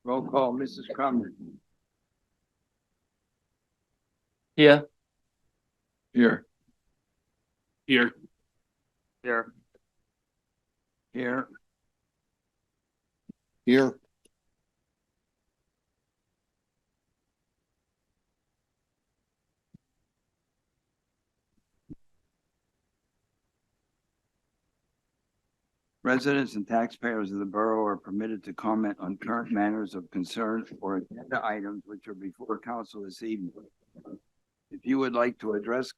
Roll call, Mrs. Crummer. Here. Here. Here. Here. Here. Here. Residents and taxpayers of the borough are permitted to comment on current matters of concern or agenda items which are before council this evening. If you would like to address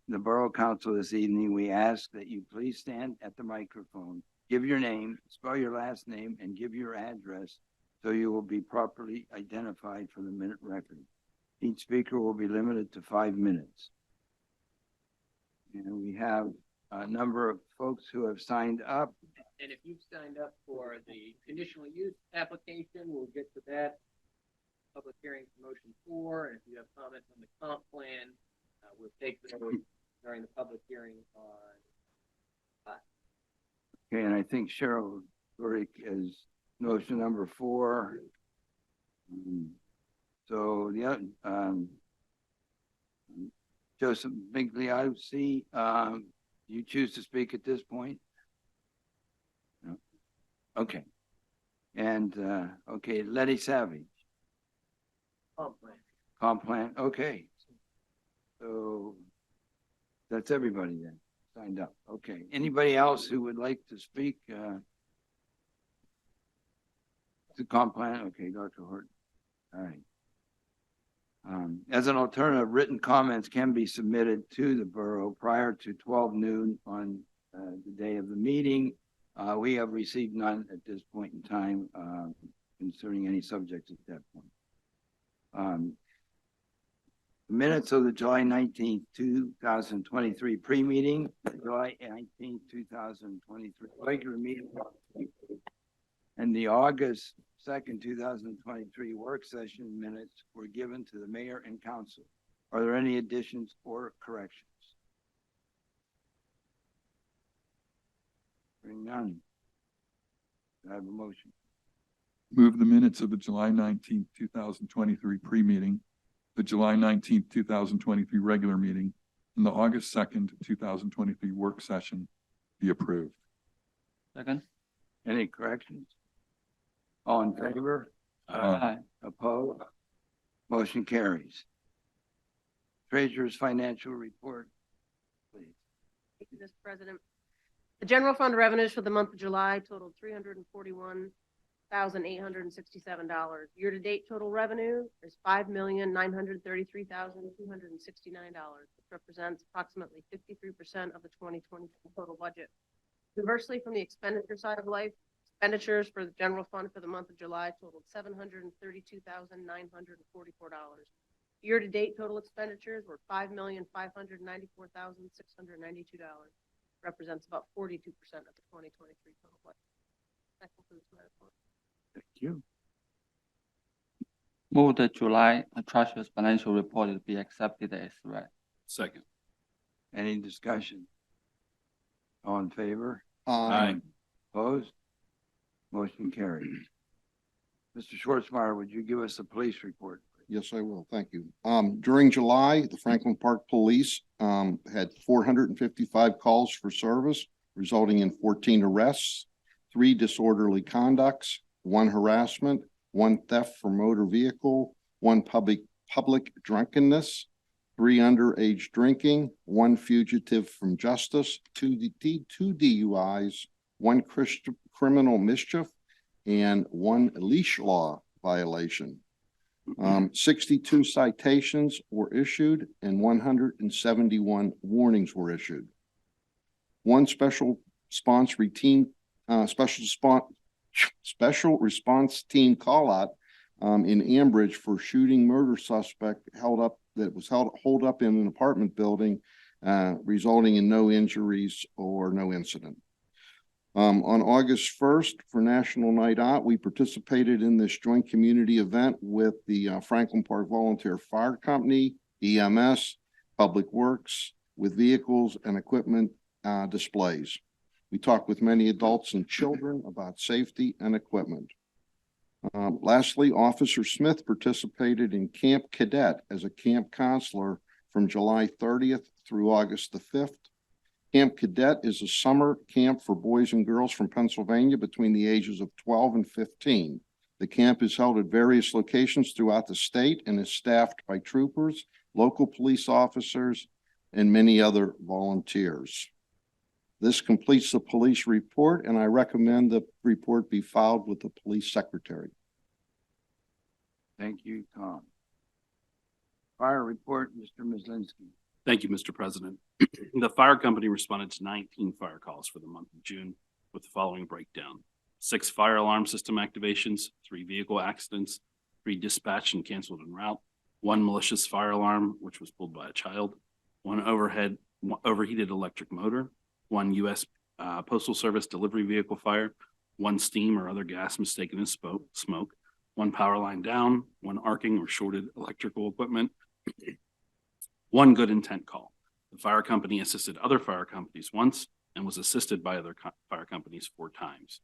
the borough council this evening, we ask that you please stand at the microphone, give your name, spell your last name, and give your address so you will be properly identified for the minute record. Each speaker will be limited to 5 minutes. And we have a number of folks who have signed up. And if you've signed up for the conditional use application, we'll get to that. Public hearing for motion 4, and if you have comments on the comp plan, we'll take those during the public hearing on 5. Okay, and I think Cheryl Burdick is motion number 4. So the other, Joseph Migliosi, you choose to speak at this point? No. Okay. And, okay, Letty Savage. Comp plan, okay. So that's everybody then signed up. Okay. Anybody else who would like to speak? The comp plan, okay, Dr. Horton. All right. As an alternative, written comments can be submitted to the borough prior to 12 noon on the day of the meeting. We have received none at this point in time concerning any subjects at that point. Minutes of the July 19th, 2023 pre-meeting, July 19th, 2023 regular meeting, and the August 2nd, 2023 work session minutes were given to the mayor and council. Are there any additions or corrections? Hearing none. Do I have a motion? Move the minutes of the July 19th, 2023 pre-meeting, the July 19th, 2023 regular meeting, and the August 2nd, 2023 work session be approved. Second. Any corrections? All in favor? Aye. Opposed? Motion carries. Treasurer's financial report, please. Thank you, Mr. President. The general fund revenues for the month of July totaled $341,867. Year-to-date total revenue is $5,933,269, which represents approximately 53% of the 2020 total budget. Conversely, from the expenditure side of life, expenditures for the general fund for the month of July totaled $732,944. Year-to-date total expenditures were $5,594,692. Represents about 42% of the 2023 total budget. That concludes my report. Thank you. Move the July Treasurer's financial report to be accepted as read. Second. Any discussion? All in favor? Aye. Opposed? Motion carries. Mr. Schwartzmeyer, would you give us a police report? Yes, I will. Thank you. During July, the Franklin Park Police had 455 calls for service, resulting in 14 arrests, 3 disorderly conducts, 1 harassment, 1 theft from motor vehicle, 1 public drunkenness, 3 underage drinking, 1 fugitive from justice, 2 DUIs, 1 criminal mischief, and 1 leash law violation. 62 citations were issued and 171 warnings were issued. 1 special response team call out in Ambridge for shooting murder suspect holed up in an apartment building, resulting in no injuries or no incident. On August 1st, for National Night Out, we participated in this joint community event with the Franklin Park Volunteer Fire Company, EMS, Public Works, with vehicles and equipment displays. We talked with many adults and children about safety and equipment. Lastly, Officer Smith participated in Camp Cadet as a camp counselor from July 30th through August the 5th. Camp Cadet is a summer camp for boys and girls from Pennsylvania between the ages of 12 and 15. The camp is held at various locations throughout the state and is staffed by troopers, local police officers, and many other volunteers. This completes the police report, and I recommend the report be filed with the police secretary. Thank you, Tom. Fire report, Mr. Kozlowski. Thank you, Mr. President. The fire company responded to 19 fire calls for the month of June with the following breakdown: 6 fire alarm system activations, 3 vehicle accidents, 3 dispatched and canceled en route, 1 malicious fire alarm, which was pulled by a child, 1 overheated electric motor, 1 U.S. Postal Service delivery vehicle fire, 1 steam or other gas mistaken as smoke, 1 power line down, 1 arcing or shorted electrical equipment, 1 good intent call. The fire company assisted other fire companies once and was assisted by other fire companies 4 times.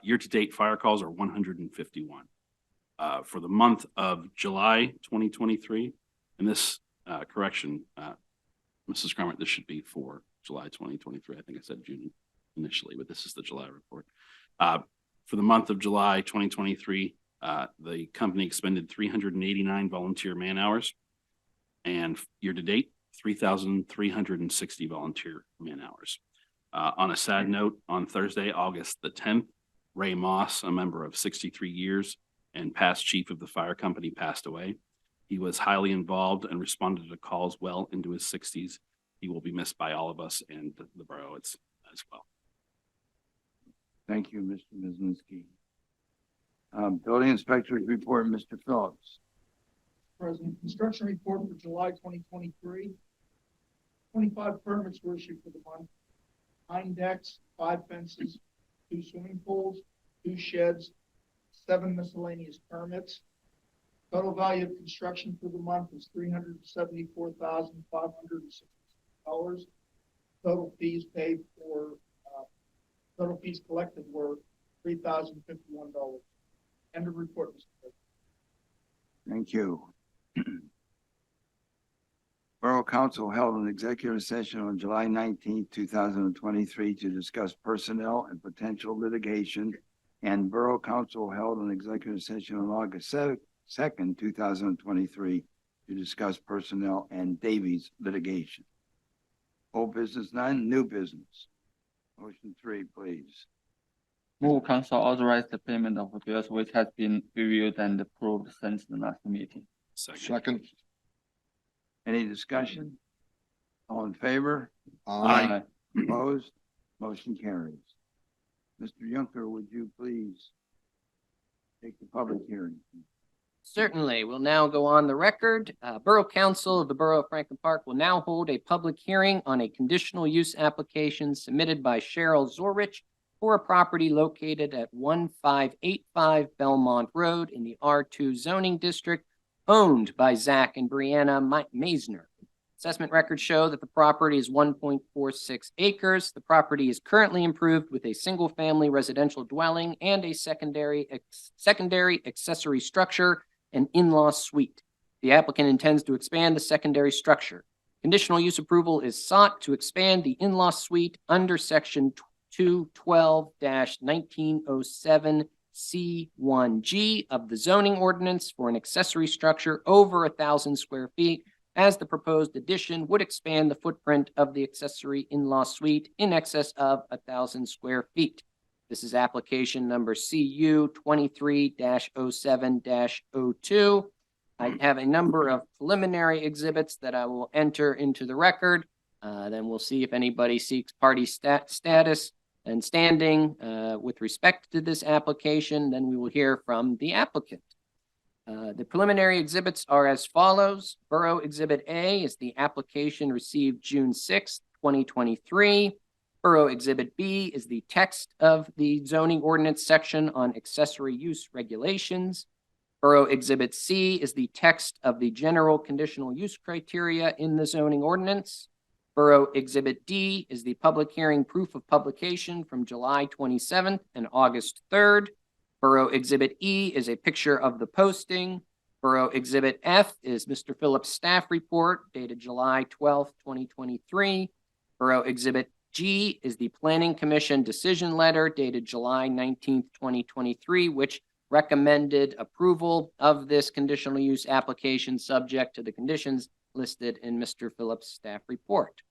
Year-to-date fire calls are 151. For the month of July 2023, and this correction, Mrs. Cromer, this should be for July 2023. I think I said June initially, but this is the July report. For the month of July 2023, the company expended 389 volunteer man hours, and year-to-date, 3,360 volunteer man hours. On a sad note, on Thursday, August the 10th, Ray Moss, a member of 63 years and past chief of the fire company, passed away. He was highly involved and responded to calls well into his 60s. He will be missed by all of us and the borough as well. Thank you, Mr. Kozlowski. Building inspector's report, Mr. Phillips. President, construction report for July 2023. 25 permits were issued for the month. 9 decks, 5 fences, 2 swimming pools, 2 sheds, 7 miscellaneous permits. Total value of construction for the month is $374,560. Total fees paid for, total fees collected were $3,051. End of report, Mr. President. Thank you. Borough Council held an executive session on July 19th, 2023 to discuss personnel and potential litigation, and Borough Council held an executive session on August 2nd, 2023 to discuss personnel and Davies litigation. Old business none, new business. Motion 3, please. Move council authorize the payment of the bills which has been reviewed and approved since the last meeting. Second. Any discussion? All in favor? Aye. Opposed? Motion carries. Mr. Junker, would you please take the public hearing? Certainly. We'll now go on the record. Borough Council of the Borough of Franklin Park will now hold a public hearing on a conditional use application submitted by Cheryl Zorrich for a property located at 1585 Belmont Road in the R2 zoning district, owned by Zach and Brianna Maisner. Assessment records show that the property is 1.46 acres. The property is currently improved with a single-family residential dwelling and a secondary accessory structure and in-law suite. The applicant intends to expand the secondary structure. Conditional use approval is sought to expand the in-law suite under section 212-1907 C1G of the zoning ordinance for an accessory structure over 1,000 square feet, as the proposed addition would expand the footprint of the accessory in-law suite in excess of 1,000 square feet. This is application number CU 23-07-02. I have a number of preliminary exhibits that I will enter into the record. Then we'll see if anybody seeks party status and standing with respect to this application. Then we will hear from the applicant. The preliminary exhibits are as follows. Borough Exhibit A is the application received June 6, 2023. Borough Exhibit B is the text of the zoning ordinance section on accessory use regulations. Borough Exhibit C is the text of the general conditional use criteria in the zoning ordinance. Borough Exhibit D is the public hearing proof of publication from July 27th and August 3rd. Borough Exhibit E is a picture of the posting. Borough Exhibit F is Mr. Phillips' staff report dated July 12th, 2023. Borough Exhibit G is the Planning Commission decision letter dated July 19th, 2023, which recommended approval of this conditional use application subject to the conditions listed in Mr. Phillips' staff report.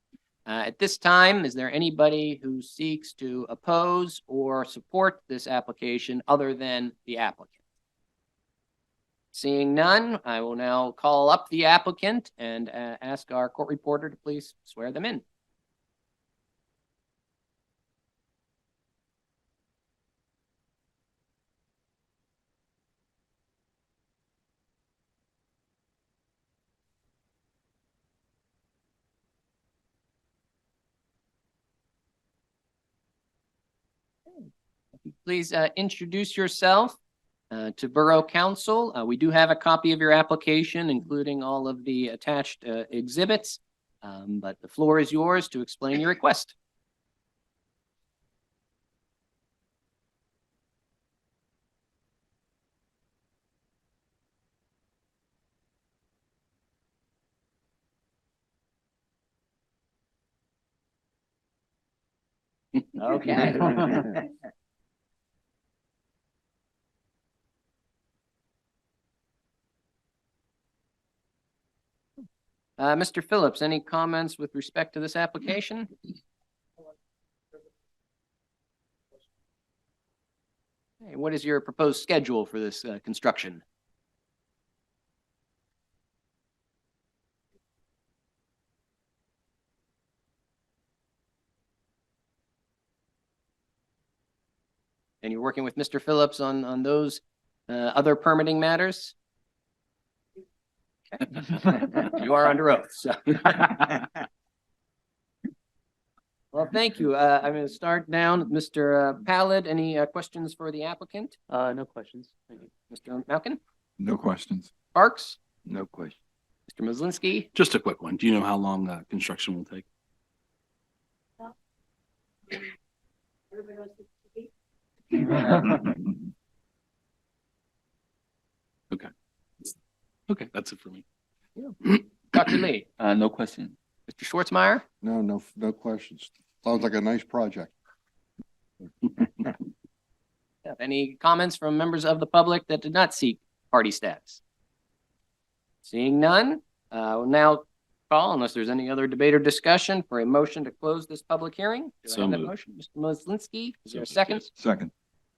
At this time, is there anybody who seeks to oppose or support this application other than the applicant? Seeing none, I will now call up the applicant and ask our court reporter to please swear them in. Please introduce yourself to Borough Council. We do have a copy of your application, including all of the attached exhibits, but the floor is yours to explain your request. Okay. Mr. Phillips, any comments with respect to this application? Hey, what is your proposed schedule for this construction? And you're working with Mr. Phillips on those other permitting matters? You are under oath, so. Well, thank you. I'm going to start down with Mr. Pallid. Any questions for the applicant? No questions. Thank you. Mr. Malkin? No questions. Parks? No question. Mr. Muslinski? Just a quick one. Do you know how long construction will take? Okay, that's it for me. Dr. Lee? No question. Mr. Schwartzmeyer? No questions. Sounds like a nice project. Any comments from members of the public that did not seek party status? Seeing none, we'll now call, unless there's any other debate or discussion, for a motion to close this public hearing. Do I So have that moved. motion? Mr. Muslinski, is there a So second? moved, Second.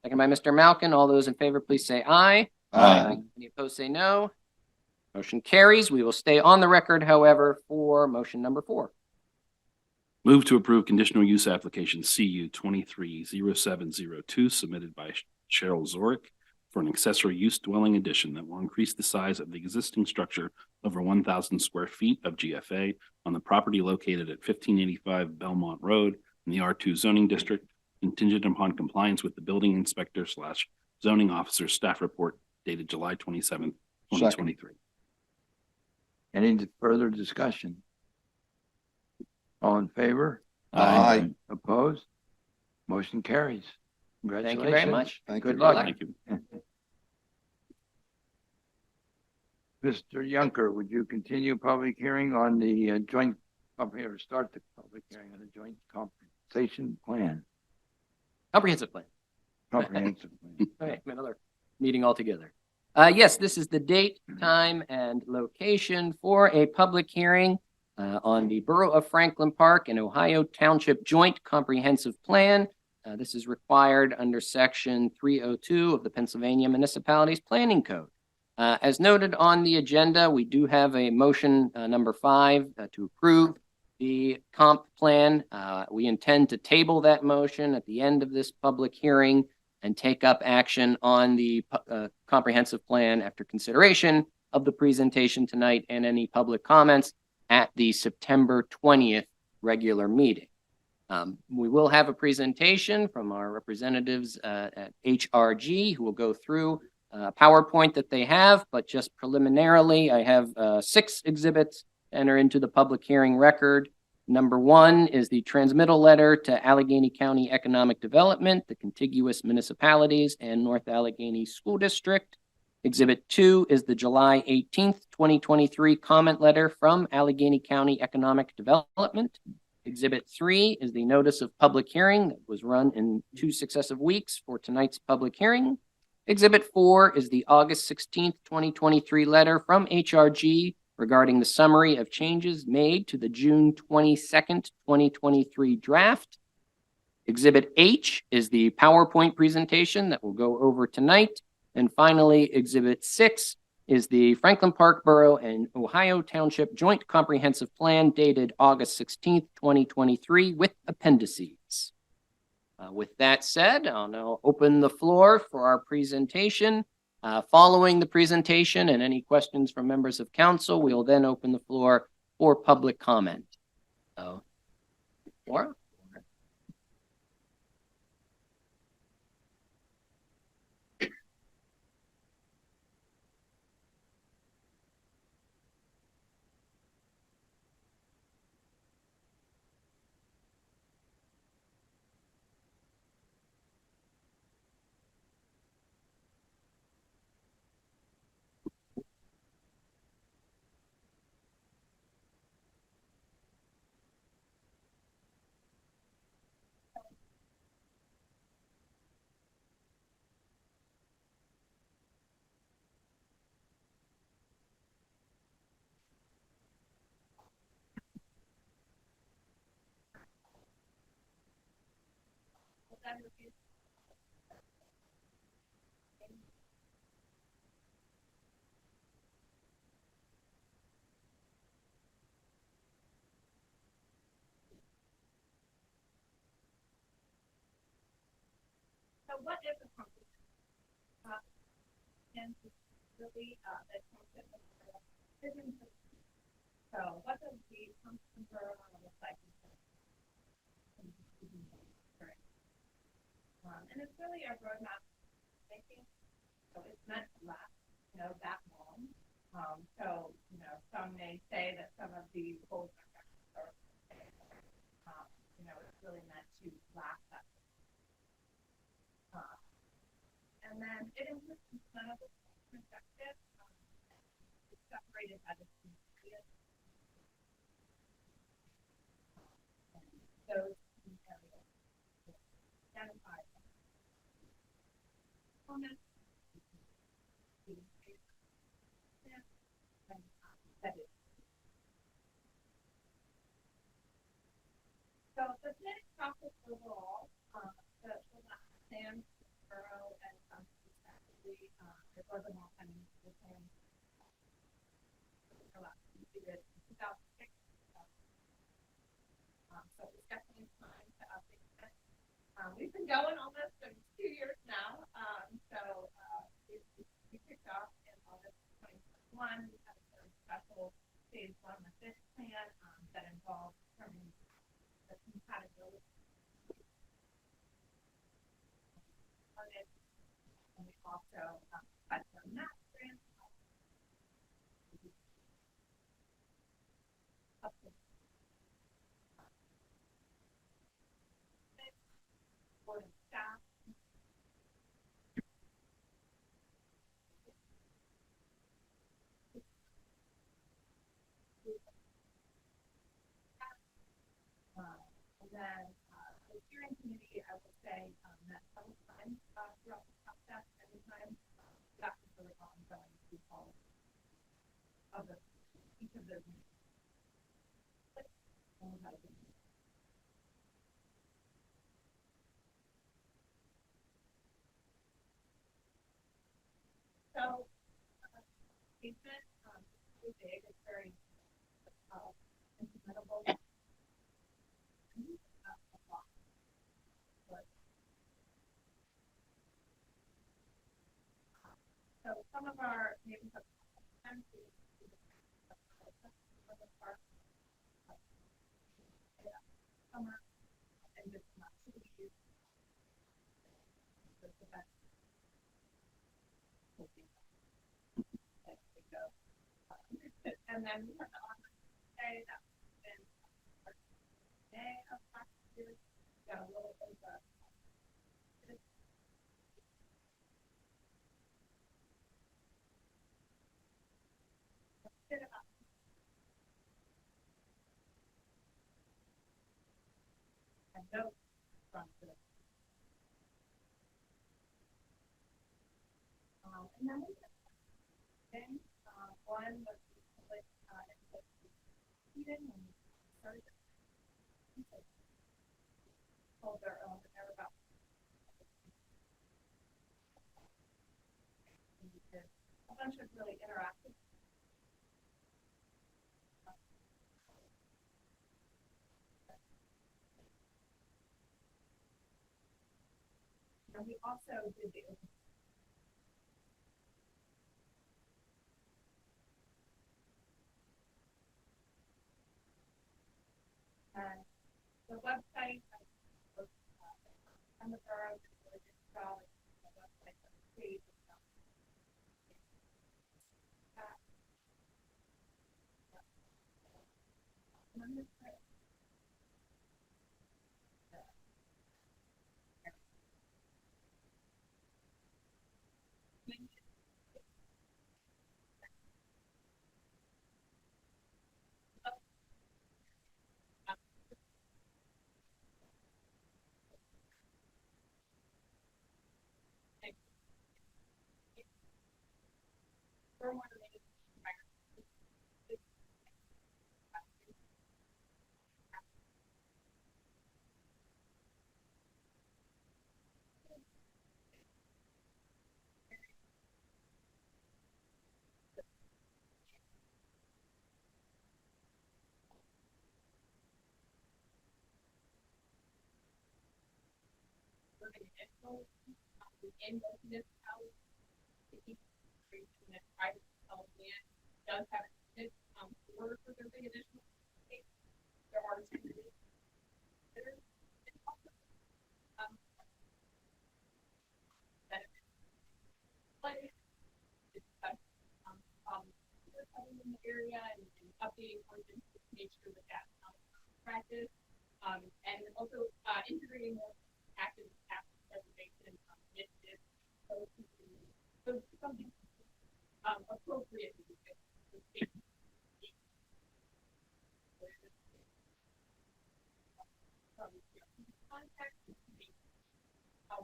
Second by Mr. Malkin. All those in favor, please say aye. Any opposed, say no. Motion carries. We will stay on the record, however, for motion number 4. Move to approve conditional use application CU 230702 submitted by Cheryl Zorick for an accessory use dwelling addition that will increase the size of the existing structure over 1,000 square feet of GFA on the property located at 1585 Belmont Road in the R2 zoning district, contingent upon compliance with the building inspector / zoning officer staff report dated July 27th, 2023. Any further discussion? All in favor? Aye. Opposed? Motion carries. Thank Congratulations. you very much. Thank Good you. luck. Thank you. Mr. Yunker, would you continue public hearing on the joint, or start the public hearing on the joint compensation plan, Comprehensive plan. comprehensive plan? Okay, another meeting altogether. Yes, this is the date, time, and location for a public hearing on the Borough of Franklin Park and Ohio Township Joint Comprehensive Plan. This is required under Section 302 of the Pennsylvania Municipalities Planning Code. As noted on the agenda, we do have a motion number 5 to approve the comp plan. We intend to table that motion at the end of this public hearing and take up action on the comprehensive plan after consideration of the presentation tonight and any public comments at the September 20th regular meeting. We will have a presentation from our representatives at HRG who will go through a PowerPoint that they have, but just preliminarily, I have 6 exhibits to enter into the public hearing record. Number one is the transmittal letter to Allegheny County Economic Development, the contiguous municipalities, and North Allegheny School District. Exhibit 2 is the July 18th, 2023 comment letter from Allegheny County Economic Development. Exhibit 3 is the notice of public hearing that was run in 2 successive weeks for tonight's public hearing. Exhibit 4 is the August 16th, 2023 letter from HRG regarding the summary of changes made to the June 22nd, 2023 draft. Exhibit H is the PowerPoint presentation that we'll go over tonight. And finally, Exhibit 6 is the Franklin Park Borough and Ohio Township Joint Comprehensive Plan dated August 16th, 2023 with appendices. With that said, I'll now open the floor for our presentation. Following the presentation and any questions from members of council, we will then open the floor for public comment. Laura? So what is a concept? And really, that concept of vision. So what does the concept look like? And it's really a roadmap thinking. So it's meant to last, that long. So, some may say that some of the goals are, it's really meant to last that. And then it includes none of the perspective. It's separated by the period. Those areas identified. Comments. So the planning process overall, the plan borough and actually, it wasn't all kind of the plan. Completed in 2006. So it's definitely time to update it. We've been going almost 2 years now. We kicked off in August 2021. We had a very special phase 1 of this plan that involved determining the compatibility. And we also had some map grants. For the staff. And then the steering committee, I would say, met several times throughout the process. Anytime that was really ongoing to all of each of those meetings. So, statement is big. It's very implementable. So some of our neighborhood summer and just not activities. And then we have the online day that's been May of last year, got a little bit of a bit of a note from the and then we have then one was the public Eden when we started told their own that they're about a bunch of really interactive and we also did the and the website and the borough did a really good job at the website that page in those municipalities, the that private development does have a order for their big additional space. There are two benefits. But it's in the area and updating ordinance to make sure that that's practice. And also integrating more active preservation initiatives. So something appropriate to the state. Context,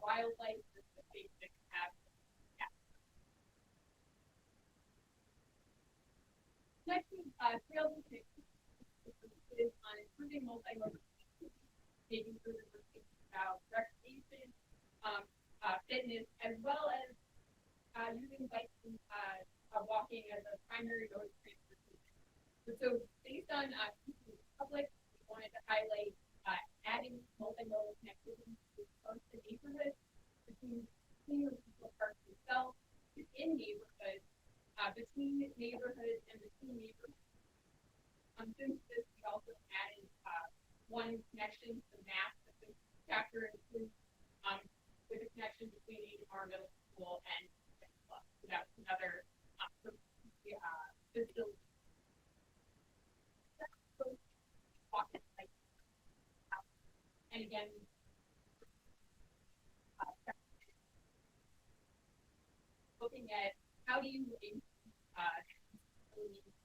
wildlife is the basic habitat. Next is trails and safety. Is on improving multimodal making sure that we're thinking about recreation, fitness, as well as using biking, walking as a primary mode of transportation. So based on public, we wanted to highlight adding multimodal connectivity to close to neighborhoods between senior people parks themselves in neighborhoods, between neighborhoods and between neighborhoods. Since this, we also added one connection to the map that the chapter includes with a connection between our middle school and club. So that's another physical. And again, looking at how do you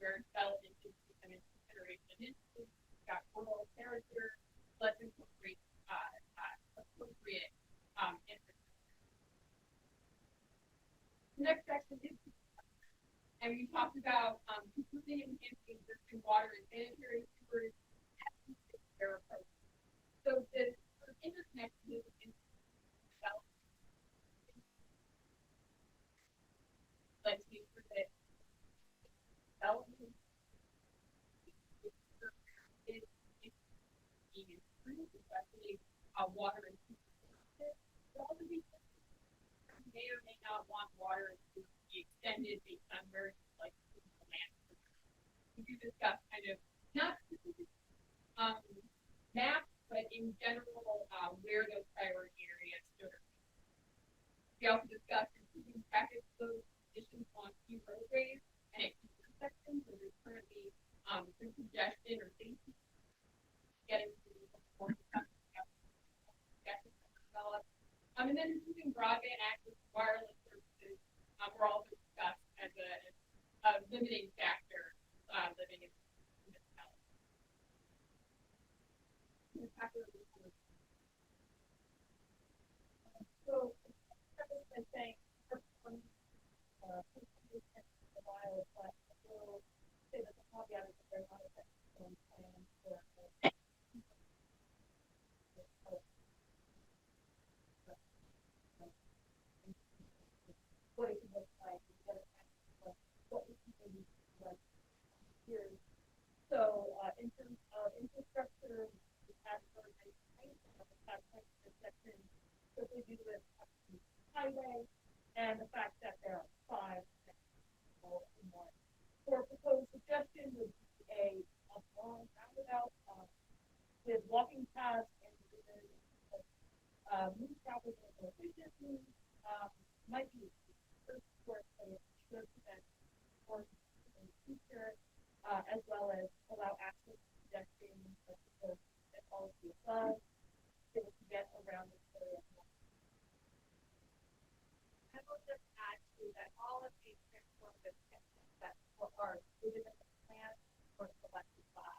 where development is becoming consideration. It's got rural character, let's incorporate appropriate infrastructure. The next section is, and we talked about improving and enhancing existing water and sanitary sewers as their approach. So the sort of interconnection is in development. Let's make sure that development is being improved, especially water and food. All the people may or may not want water to be extended based on where it's like the land. We do discuss kind of not specific maps, but in general where those priority areas should. We also discussed improving traffic flow conditions on key roadways and at key intersections where there's currently some congestion or safety getting to the And then improving broadband access, to wireless services, were also discussed as a limiting factor, living in municipalities. So, by saying, a while, but I will say that the caveat is that they're not effective plan for what it can look like, what we can do like here. So, in terms of infrastructure, we have very nice points, the section, simply due to the highway and the fact that there are 5 in one. For a proposed suggestion would be a long roundabout, with walking paths and move traffic more efficiently, might be first course, but it should prevent or in the future, as well as allow access to pedestrians and all of the above, able to get around this area. I will just add to that all of these transformative techniques that are within the plan or selected by.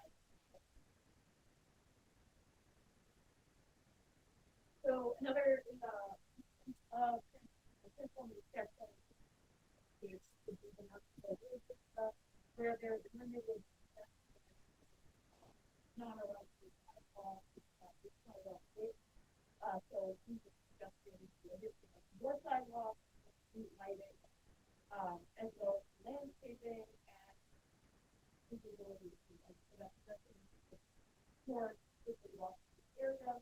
So another transformative technique is where there is limited non-electric so we just suggesting the addition of more sidewalks, street lighting, as well as landscaping and visibility. So that's more quickly walking area.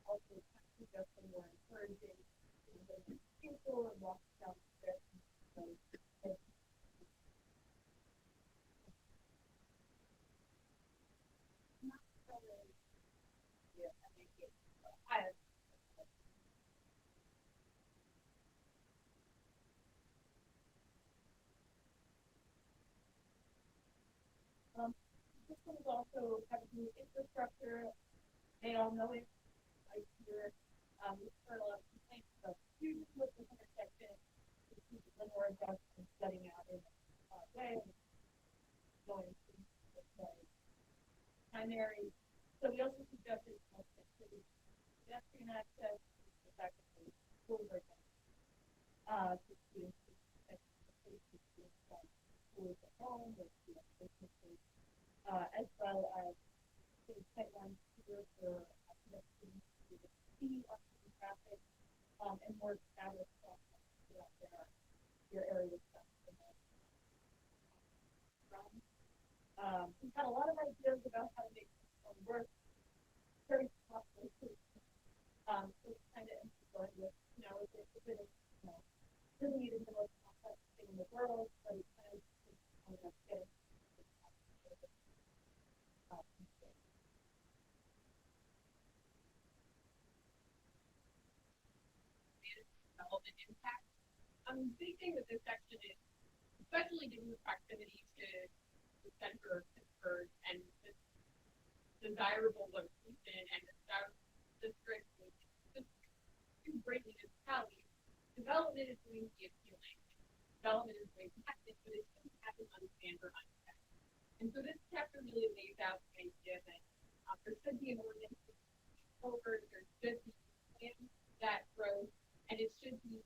Also suggesting more encouraging people and walking down the stairs. This one is also having to do with infrastructure. They all know it. I hear we've heard a lot of complaints about students with this intersection, the more adjustments getting out in a way, going to the primary. So we also suggested pedestrian access, effectively schools are to students schools at home or businesses, as well as sightlines for see traffic and more established throughout your area of stuff. We've had a lot of ideas about how to make this work. Very possible to so it's kind of going with, it's a bit of, doesn't need to be the most complex thing in the world, but it's kind of getting development impact. The big thing with this section is, especially given the proximity to the center of Pittsburgh and the desirable location and the South District, two great municipalities, development is going to be appealing. Development is going to happen, but it's going to happen unplanned or unchecked. And so this chapter really lays out the idea that there should be an ordinance over, there should be plans that growth, and it should be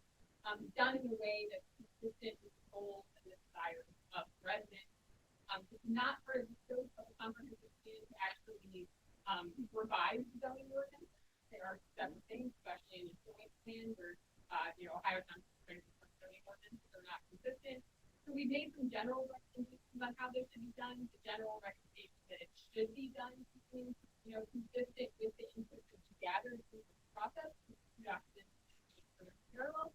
done in a way that's consistent with the goals and the desires of residents. It's not part of the scope of a comprehensive plan to actually revise the zoning ordinance. There are several things, especially in the joint plan, where Ohio Township zoning ordinance are not consistent. So we made some general recommendations on how this should be done. The general recommendation that it should be done, consistent with the input that you gathered through the process. Parallel,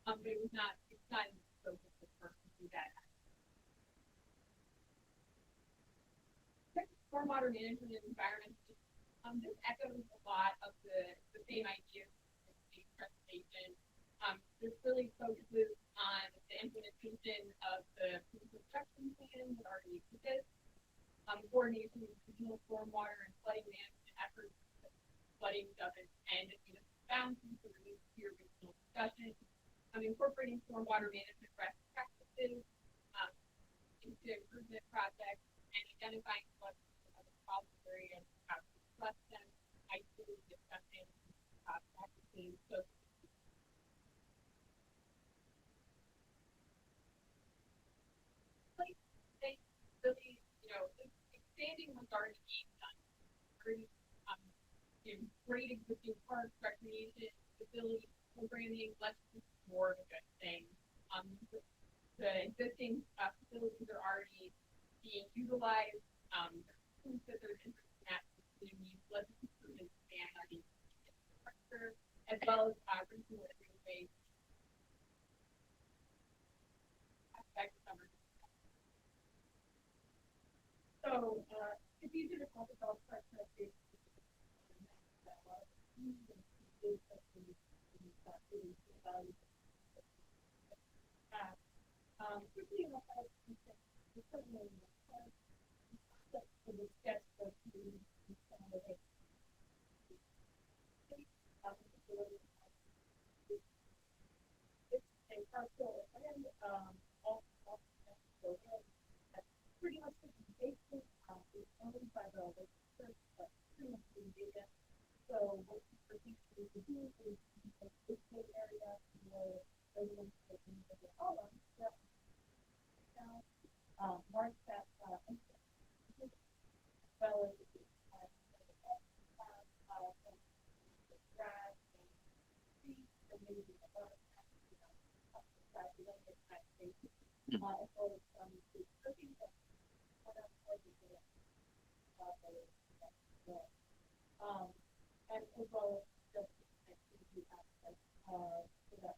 but it's not in the scope of the person to do that. Stormwater management and environment. This echoes a lot of the same ideas in the presentation. This really focuses on the implementation of the construction plan that already exists, coordination with regional stormwater and flooding management efforts. Flooding doesn't end at municipal boundaries, so there needs to incorporating stormwater management best practices, into improvement projects and identifying what are the problem areas, how to address them, ideally discussing, practices, so they really, expanding what's already being done. Very, great existing parks, recreation, facility, programming, let's do more of a good thing. The existing facilities are already being utilized. Proof that there's interest in that community, let's improve and expand on the infrastructure as well as regional interface aspects of it. So, it's easy to talk about perspective. Quickly enough, certainly for the sketch that it's a parcel and pretty much the basic is owned by the church, but pretty much the data. So what we're thinking to do is this whole area where everyone's looking at the column, mark that as well as and as well as just activity aspects so that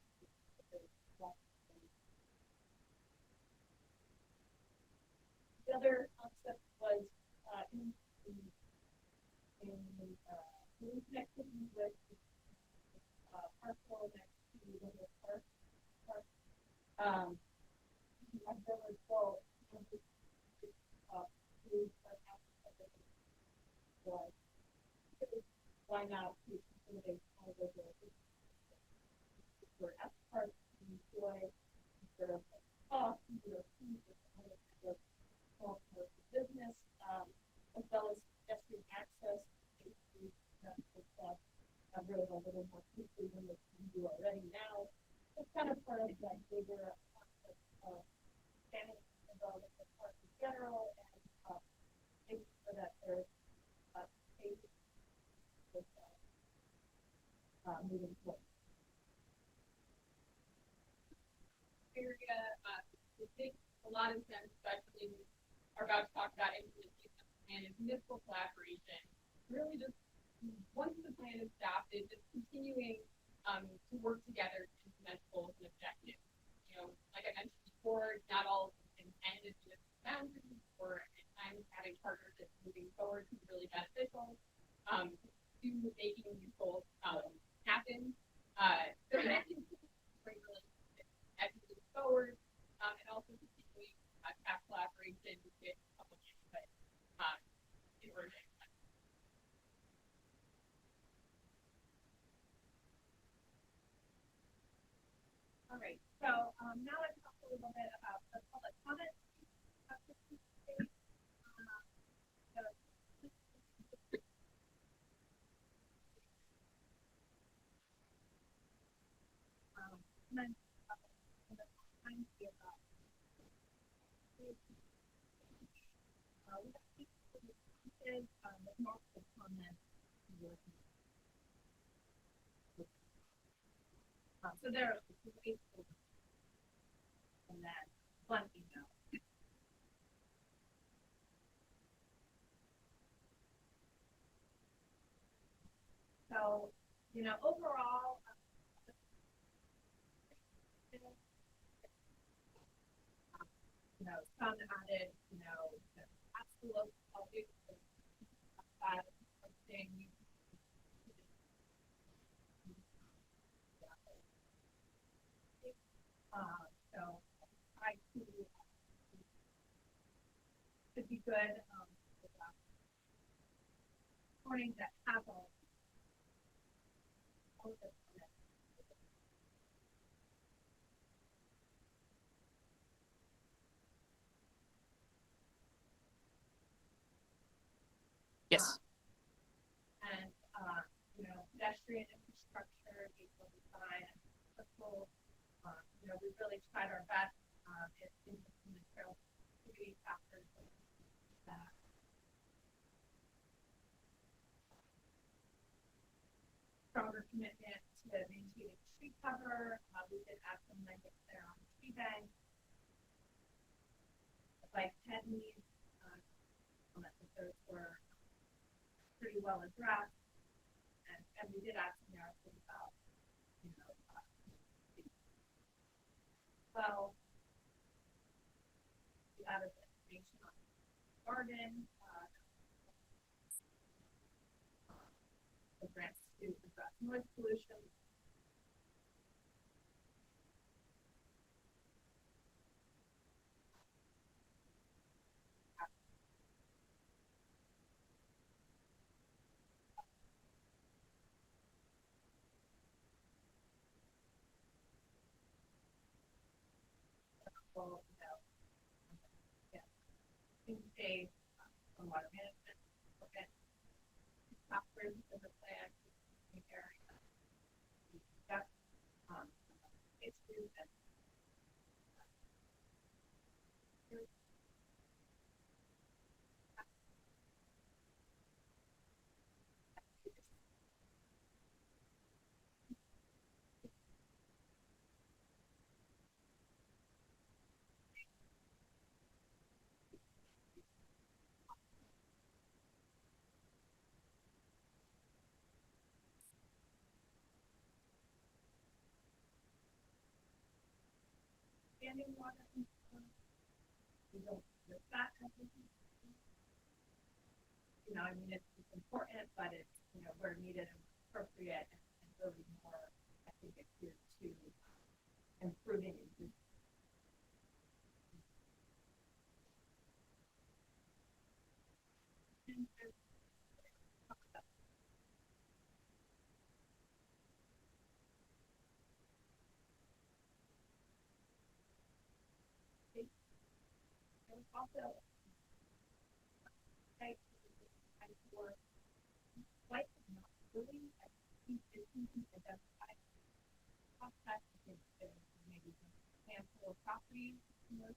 the other concept was in connectivity with parcel next to the park. I've done as well. Why not facilitate all of the for F parts to enjoy instead of cost, business, as well as pedestrian access to really a little more quickly than what we do already now. It's kind of part of that bigger concept of standing involved with the park in general and making sure that there's space with moving forward. Area, it makes a lot of sense, especially are about to talk about implementation and municipal collaboration. Really just once the plan is adopted, just continuing to work together to implement goals and objectives. Like I mentioned before, not all can end in just boundaries or at times having partnerships moving forward is really beneficial to making these goals happen. So that can bring really as we move forward and also continuing have collaboration with public input in order to implement. All right, so now let's talk a little bit about the public comment. Multiple comments. So there are ways and that one email. So, overall, some added, absolute thing. So I could be good morning that have all of this. Yes. And, you know, pedestrian infrastructure, vehicle design, football, you know, we really tried our best, in the trail activity factors that. Stronger commitment to maintaining tree cover, we did add some language there on the tree bank. Like Ted needs, comments that those were pretty well addressed. And we did ask some narrative about, you know, well, we added information on the garden, the grants to address noise pollution. Well, you know, yeah, things say, on water management, okay. Operations of the plan, area. That's, issues and. Standing water, we don't list that as a. You know, I mean, it's important, but it's, you know, where needed and appropriate and really more, I think it's here to improving. Also, I for quite not really, I think it's identified prospects, maybe a handful of properties, you know,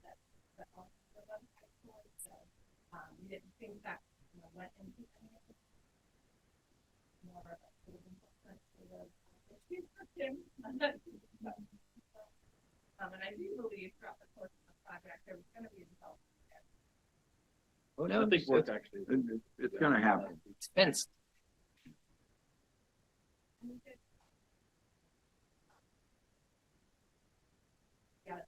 that also the website for, so, we didn't think that, you know, went into any of it. More of a sort of important for the, and I do believe throughout the course of the project, there was gonna be a development there. Oh, I think work actually. It's gonna happen. It's fenced. And we did. Got it.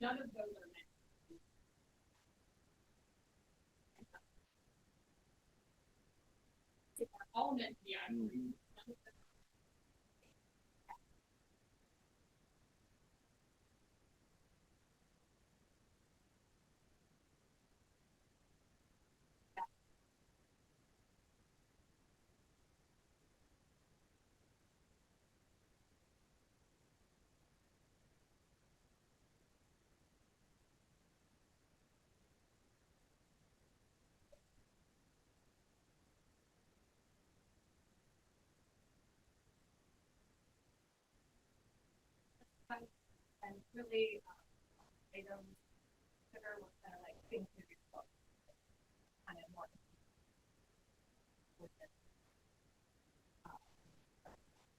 None of those are meant. They are all meant to be. And really, items that are like things to be kind of more. With it.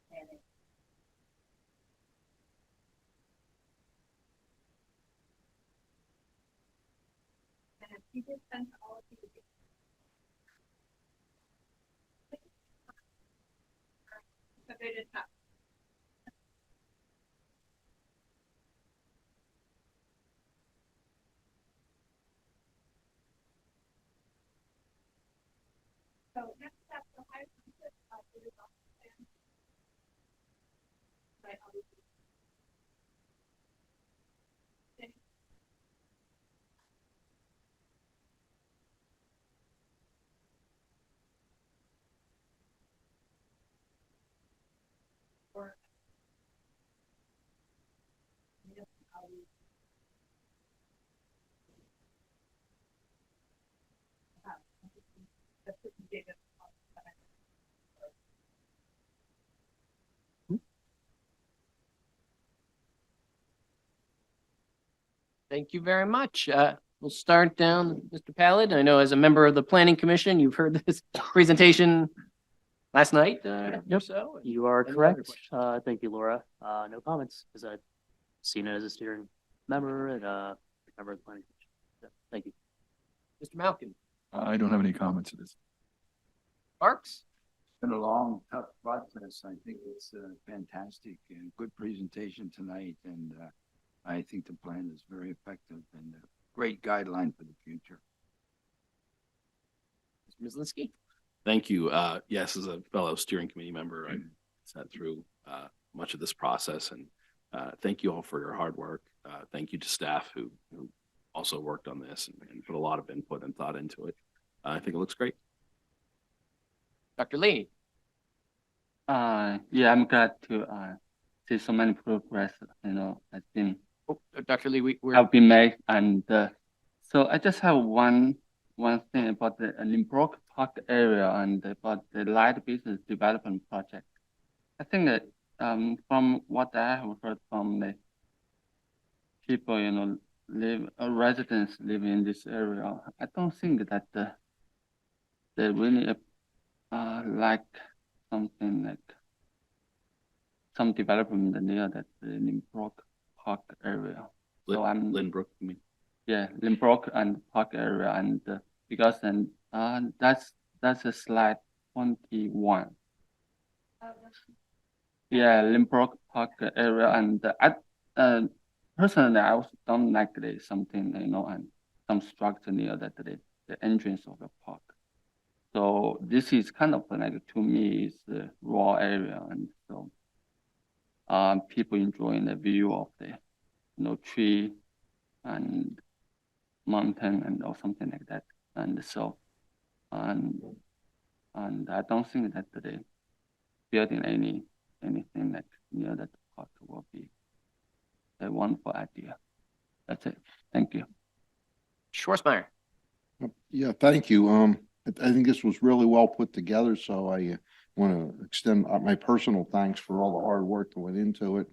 Planning. And if you just send all of you. But they did not. So next step, the high school, it is on the plan. Right, obviously. or municipalities. That's what you gave us. Thank you very much. We'll start down, Mr. Pallid. I know as a member of the Planning Commission, you've heard this presentation last night, or so. You are Any other correct. questions? Thank you, Laura. No comments, because I've seen it as a steering member and member of the planning commission. So, thank you. Mr. Malkin, I don't have any comments to this. Parks? Been a long, tough process. I think it's fantastic and good presentation tonight, and I think the plan is very effective and a great guideline for the future. Mr. Mizlinski? Thank you. Yes, as a fellow steering committee member, I sat through much of this process, and thank you all for your hard work. Thank you to staff who also worked on this and put a lot of input and thought into it. I think it looks great. Dr. Lee? Yeah, I'm glad to see so many progress, has been Oh, Dr. Lee, we're, have been made, and so I just have one thing about the Limbrook Park area and about the light business development project. I think that from what I have heard from the people, residents living in this area, I don't think that they really like something like some development near that Limbrook Park area. So I'm Lynbrook, you mean? yeah, Limbrook and Park area, and because then that's a slide 21. Yeah, Limbrook Park area, and I personally I also don't like something and some structure near that the entrance of the park. So this is kind of like, to me, is the raw area, and so people enjoying the view of the tree and mountain and or something like that, and so and I don't think that the building anything like near that park will be a wonderful idea. That's it. Thank you. Schwarzmeyer? Yeah, thank you. I think this was really well put together, so I want to extend my personal thanks for all the hard work that went into it.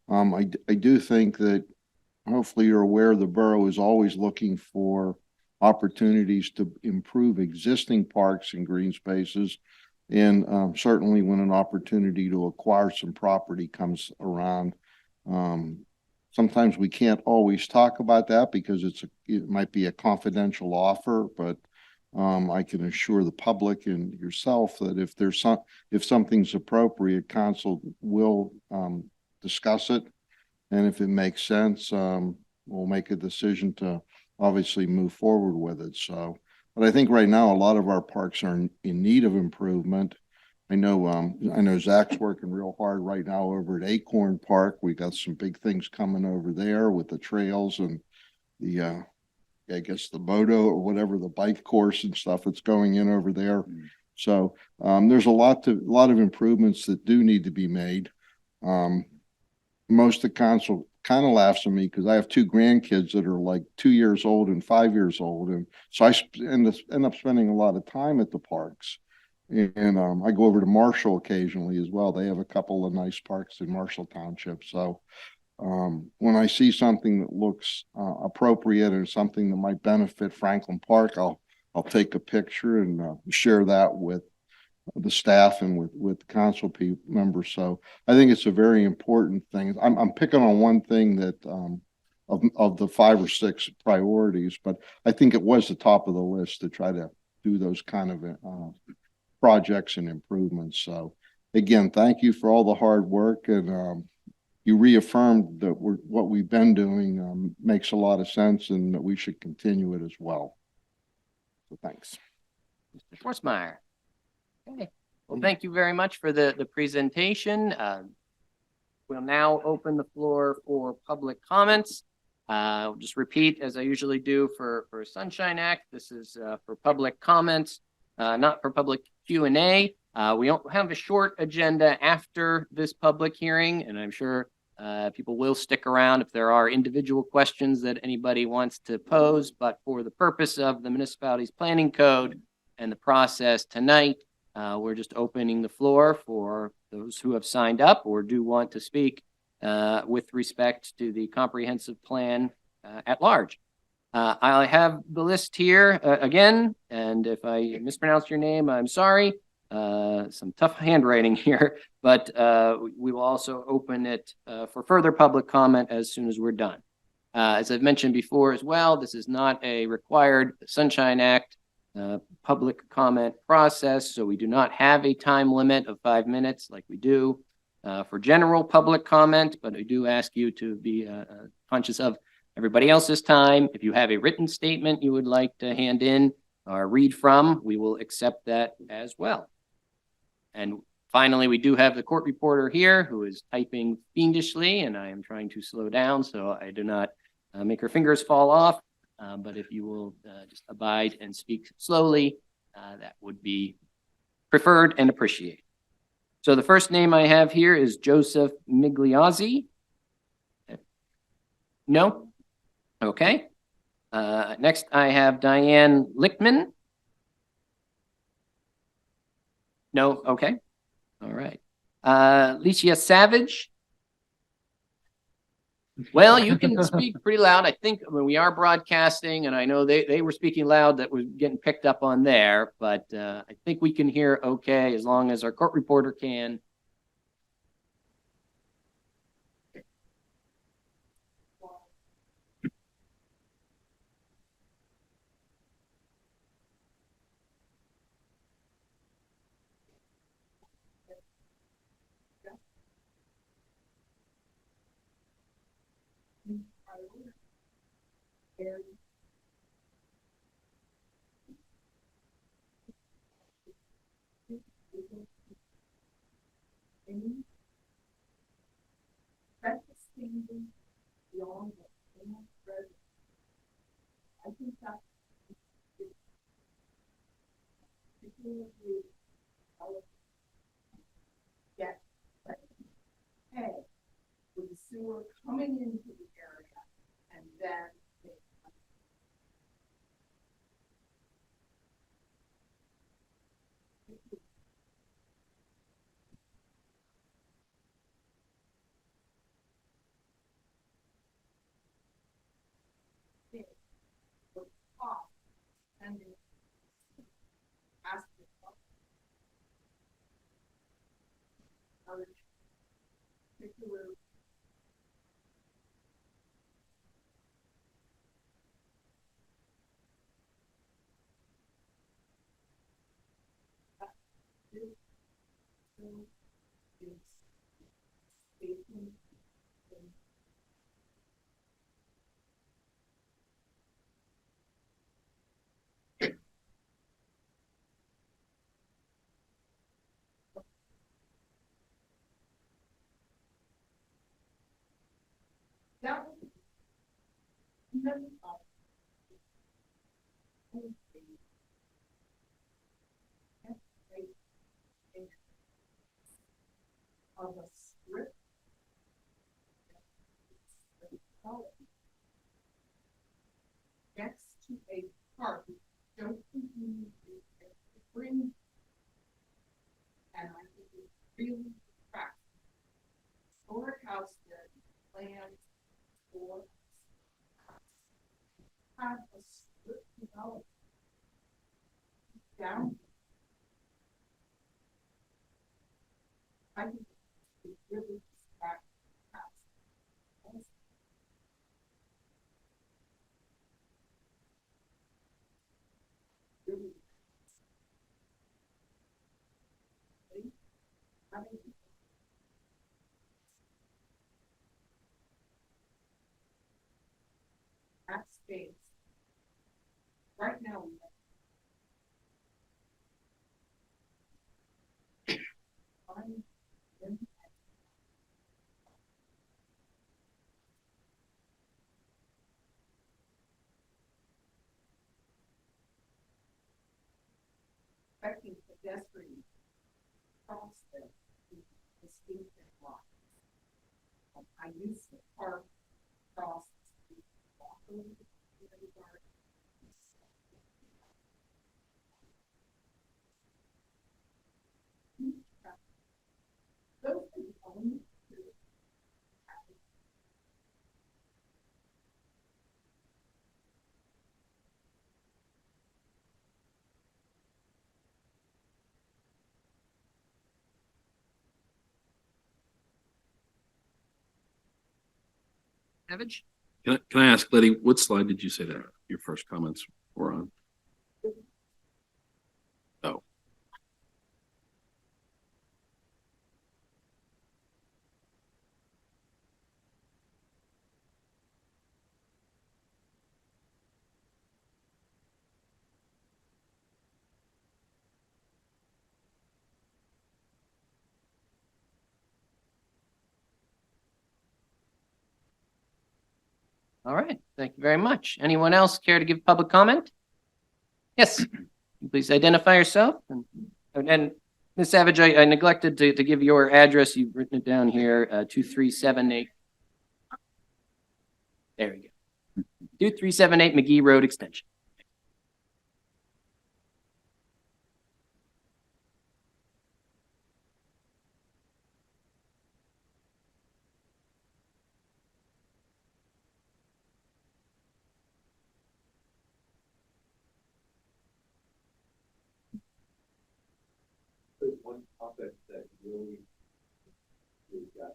I do think that hopefully you're aware the borough is always looking for opportunities to improve existing parks and green spaces. And certainly when an opportunity to acquire some property comes around, sometimes we can't always talk about that because it might be a confidential offer, but I can assure the public and yourself that if something's appropriate, council will discuss it. And if it makes sense, we'll make a decision to obviously move forward with it. So, but I think right now, a lot of our parks are in need of improvement. I know Zach's working real hard right now over at Acorn Park. We got some big things coming over there with the trails and the, I guess the moto or whatever, the bike course and stuff that's going in over there. So there's a lot of improvements that do need to be made. Most of the council kind of laughs at me because I have two grandkids that are like 2 years old and 5 years old. And so I end up spending a lot of time at the parks. And I go over to Marshall occasionally as well. They have a couple of nice parks in Marshall Township. So when I see something that looks appropriate or something that might benefit Franklin Park, I'll take a picture and share that with the staff and with council members. So I think it's a very important thing. I'm picking on one thing that of the 5 or 6 priorities, but I think it was the top of the list to try to do those kind of projects and improvements. So again, thank you for all the hard work, and you reaffirmed that what we've been doing makes a lot of sense and that we should continue it as well. So thanks. Mr. Schwarzmeyer? Okay. Well, thank you very much for the presentation. We'll now open the floor for public comments. I'll just repeat, as I usually do for Sunshine Act, this is for public comments, not for public Q&A. We don't have a short agenda after this public hearing, and I'm sure people will stick around if there are individual questions that anybody wants to pose, but for the purpose of the municipality's planning code and the process tonight, we're just opening the floor for those who have signed up or do want to speak with respect to the comprehensive plan at large. I have the list here again, and if I mispronounce your name, I'm sorry. Some tough handwriting here, but we will also open it for further public comment as soon as we're done. As I've mentioned before as well, this is not a required Sunshine Act public comment process, so we do not have a time limit of 5 minutes like we do for general public comment, but I do ask you to be conscious of everybody else's time. If you have a written statement you would like to hand in or read from, we will accept that as well. And finally, we do have the court reporter here who is typing fiendishly, and I am trying to slow down so I do not make her fingers fall off. But if you will just abide and speak slowly, that would be preferred and appreciated. So the first name I have here is Joseph Migliozzi. No? Okay. Next, I have Diane Lichtman. No? Okay. All right. Licia Savage. Well, you can speak pretty loud. I think when we are broadcasting, and I know they were speaking loud, that was getting picked up on there, but I think we can hear okay as long as our court reporter can. Beyond the I think that get hey with the sewer coming into the area and then and ask particular that of a strip next to a park. Don't continue to bring, and I think it's really practical. Historic house that land for have a strip developed down. I think it's really practical. Really. I think that space. Right now, we have fine impact. Affecting pedestrians I used to park across the street, walk over to the community garden. Those are the only two. Savage? Can I ask, Letty, what slide did you say that your first comments were on? Oh, All right, thank you very much. Anyone else care to give public comment? Yes, please identify yourself and Ms. Savage, I neglected to give your address. You've written it down here, 2378. There we go. 2378 McGee Road Extension. There's one topic that really got.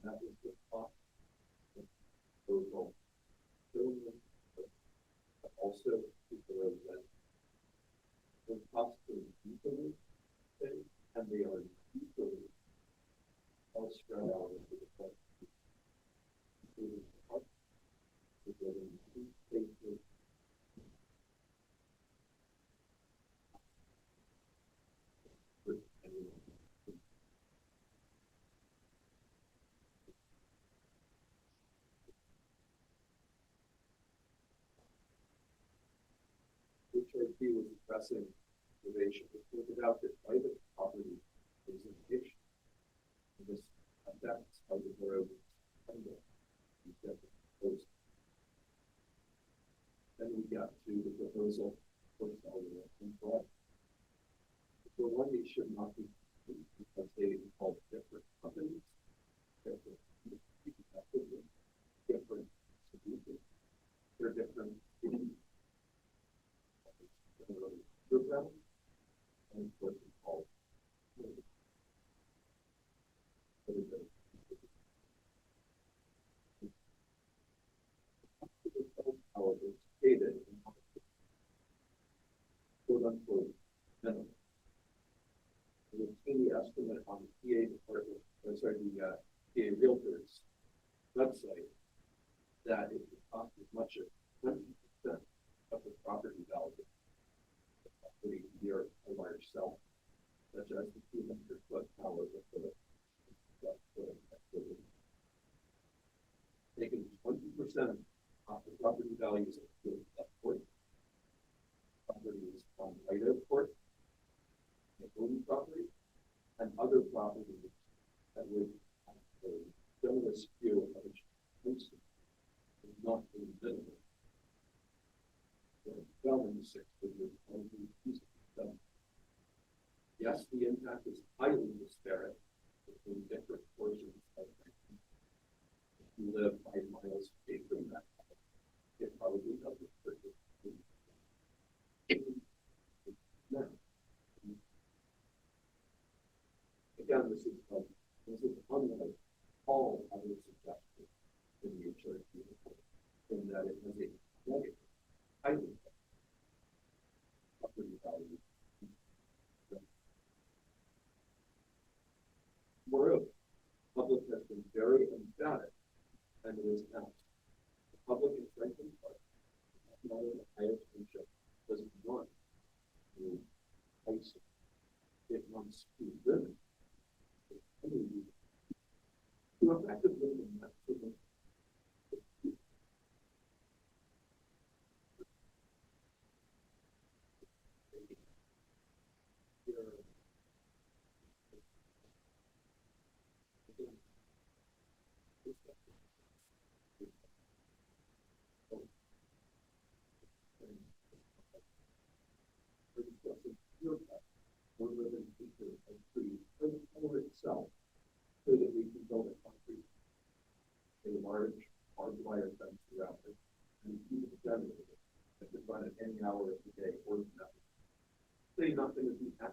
That was the cost of total children, but also people are that the cost of equally and they are equally all spread out into the country. Including the cost of getting two spaces. HRT was addressing innovation. It pointed out that private property is an issue. And this affects how the borough handle these different proposals. Then we got to the proposal for cellular and broad. So one, they should not be because they involve different companies, different solutions. They're different. And what we call however, stated quote unquote minimum. We've seen the estimate on the PA department, or sorry, the PA Realtors website that it would cost as much as 20% of the property value. The year of ourselves, such as the 200-foot tower of the taking 20% off the property values of the port, properties on right airport, the own property, and other properties that would have a similar skew of education, not in minimum. Yes, the impact is highly disparate between different portions of the country. If you live 5 miles away from that, it probably doesn't hurt you. Now, again, this is unlike all other suggestions in the HRT report, in that it has a negative, highly property value. Moreover, the public has been very emphatic, and it is now. The public in Franklin Park, not in the highest township, doesn't want to ice it. It wants to limit. To effectively maximum.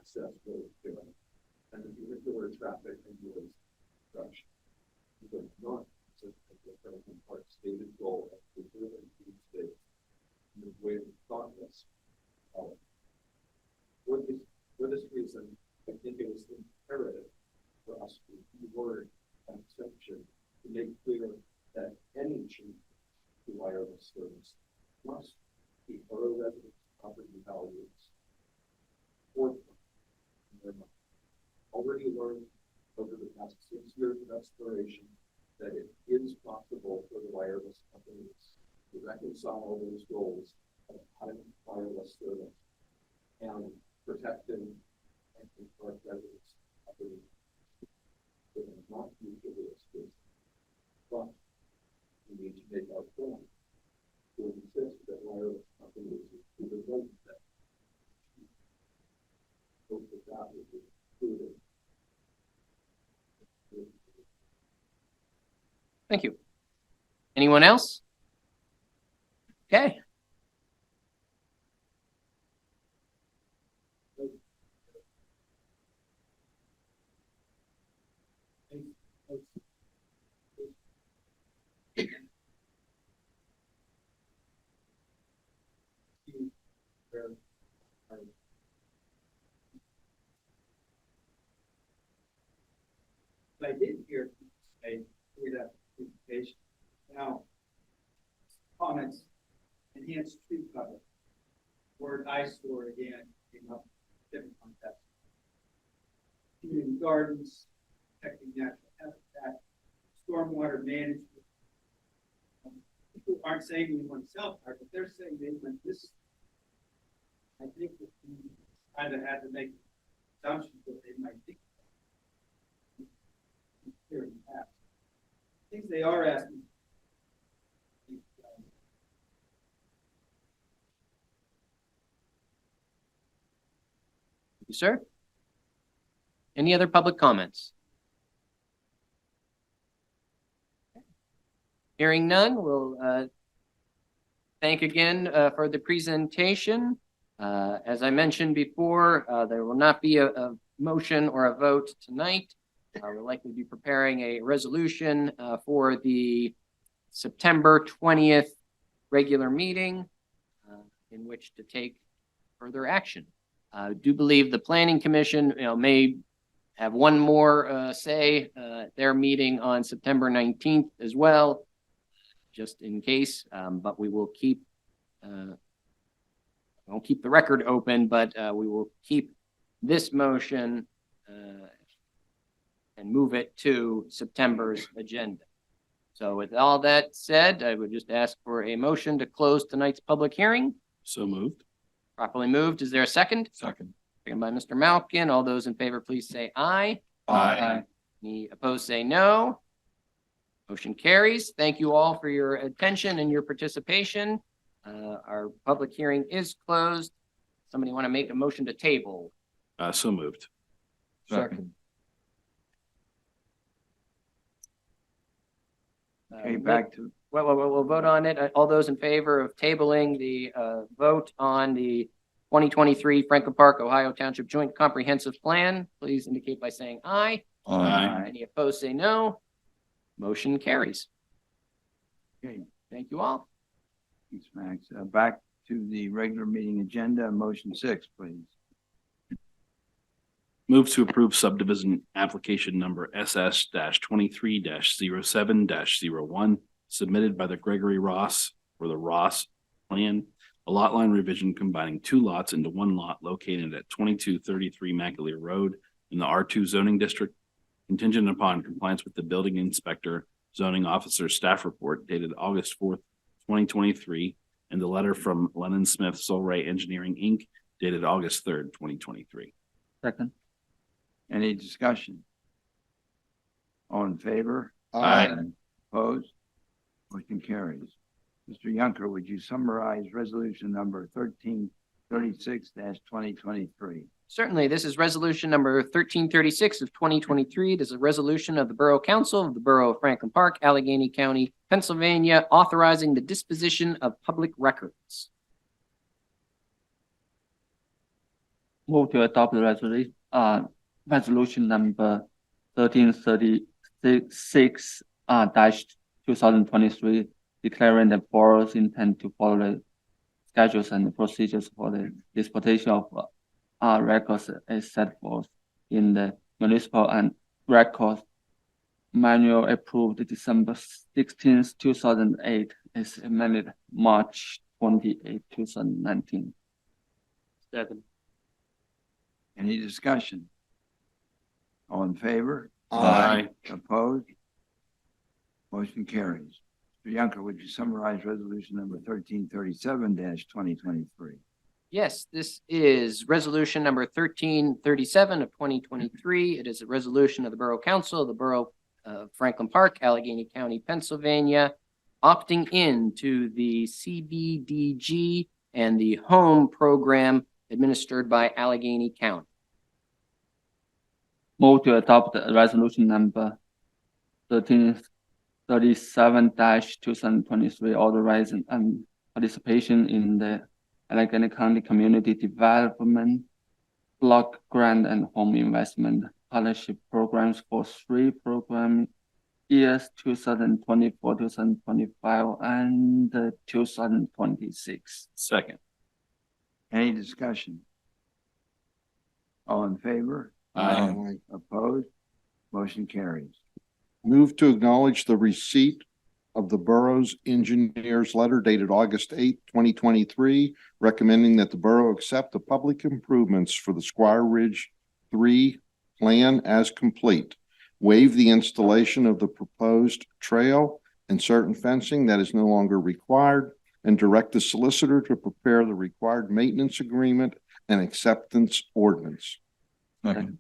access road to it. And the vehicular traffic and noise reduction. Because not the Franklin Park stated goal of preserving food safety in the way of progress. For this reason, I think it is imperative for us to reword that section to make clear that any change to wireless service must keep borough residents' property values forefront in their mind. Already learned over the past 6 years of exploration that it is possible for the wireless companies to reconcile those goals of high wireless service and protecting and park residents' property. They are not mutually exclusive, but we need to make our point to insist that wireless companies do the right thing. Hope that will be included. Thank you. Anyone else? Okay. I did hear a that presentation. Now, comments, enhanced tree cover. Word eyesore again came up, different context. Community gardens, protecting natural habitat, stormwater management. People aren't saying we want South Park, but they're saying they want this. I think that we kind of had to make assumptions that they might think. Here in the past. Things they are asking. You, sir? Any other public comments? Hearing none, we'll thank again for the presentation. As I mentioned before, there will not be a motion or a vote tonight. We'll likely be preparing a resolution for the September 20th regular meeting in which to take further action. I do believe the Planning Commission, may have one more say at their meeting on September 19th as well, just in case. But we will keep won't keep the record open, but we will keep this motion and move it to September's agenda. So with all that said, I would just ask for a motion to close tonight's public hearing. So moved. Properly moved. Is there a second? Second. Second by Mr. Malkin. All those in favor, please say aye. Aye. Any opposed, say no. Motion carries. Thank you all for your attention and your participation. Our public hearing is closed. Somebody want to make a motion to table? So moved. Second. Okay, back to, We'll vote on it. All those in favor of tabling the vote on the 2023 Franklin Park, Ohio Township Joint Comprehensive Plan, please indicate by saying aye. Aye. Any opposed, say no. Motion carries. okay, Thank you all. thanks, Max. Back to the regular meeting agenda, motion 6, please. Move to approve subdivision application number SS-23-07-01 submitted by the Gregory Ross for the Ross Plan, a lot line revision combining 2 lots into 1 lot located at 2233 McAleer Road in the R2 zoning district, contingent upon compliance with the building inspector zoning officer staff report dated August 4th, 2023, and the letter from Lennon Smith Solray Engineering, Inc. dated August 3rd, 2023. Second. Any discussion? All in favor? Aye. Opposed? Motion carries. Mr. Yunker, would you summarize resolution number 1336-2023? Certainly, this is resolution number 1336 of 2023. It is a resolution of the Borough Council of the Borough of Franklin Park, Allegheny County, Pennsylvania, authorizing the disposition of public records. Move to adopt the resolution number 1336 dash 2023, declaring the borough's intent to follow the schedules and procedures for the disposition of records as set forth in the municipal and records manual approved December 16th, 2008, is amended March 28th, 2019. Second. Any discussion? All in favor? Aye. Opposed? Motion carries. Mr. Yunker, would you summarize resolution number 1337-2023? Yes, this is resolution number 1337 of 2023. It is a resolution of the Borough Council of the Borough of Franklin Park, Allegheny County, Pennsylvania, opting in to the CBDG and the HOME program administered by Allegheny County. Move to adopt the resolution number 1337-2023, authorizing participation in the Allegheny County Community Development Block Grant and Home Investment Partnership Programs for 3 program years 2024, 2025, and 2026. Second. Any discussion? All in favor? Aye. Opposed? Motion carries. Move to acknowledge the receipt of the borough's engineer's letter dated August 8th, 2023, recommending that the borough accept the public improvements for the Squire Ridge 3 plan as complete, waive the installation of the proposed trail and certain fencing that is no longer required, and direct the solicitor to prepare the required maintenance agreement and acceptance ordinance. Second.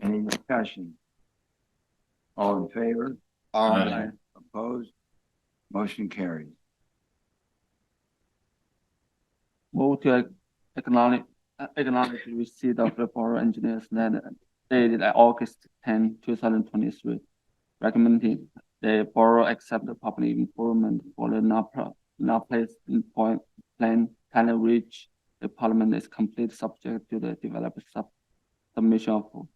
Any discussion? All in favor? Aye. Opposed? Motion carries. Move to acknowledge the receipt of the borough engineer's letter dated August 10, 2023, recommending the borough accept the public improvement for the North Place Point Plan, Tanner Ridge. The parliament is complete, subject to the developer submission of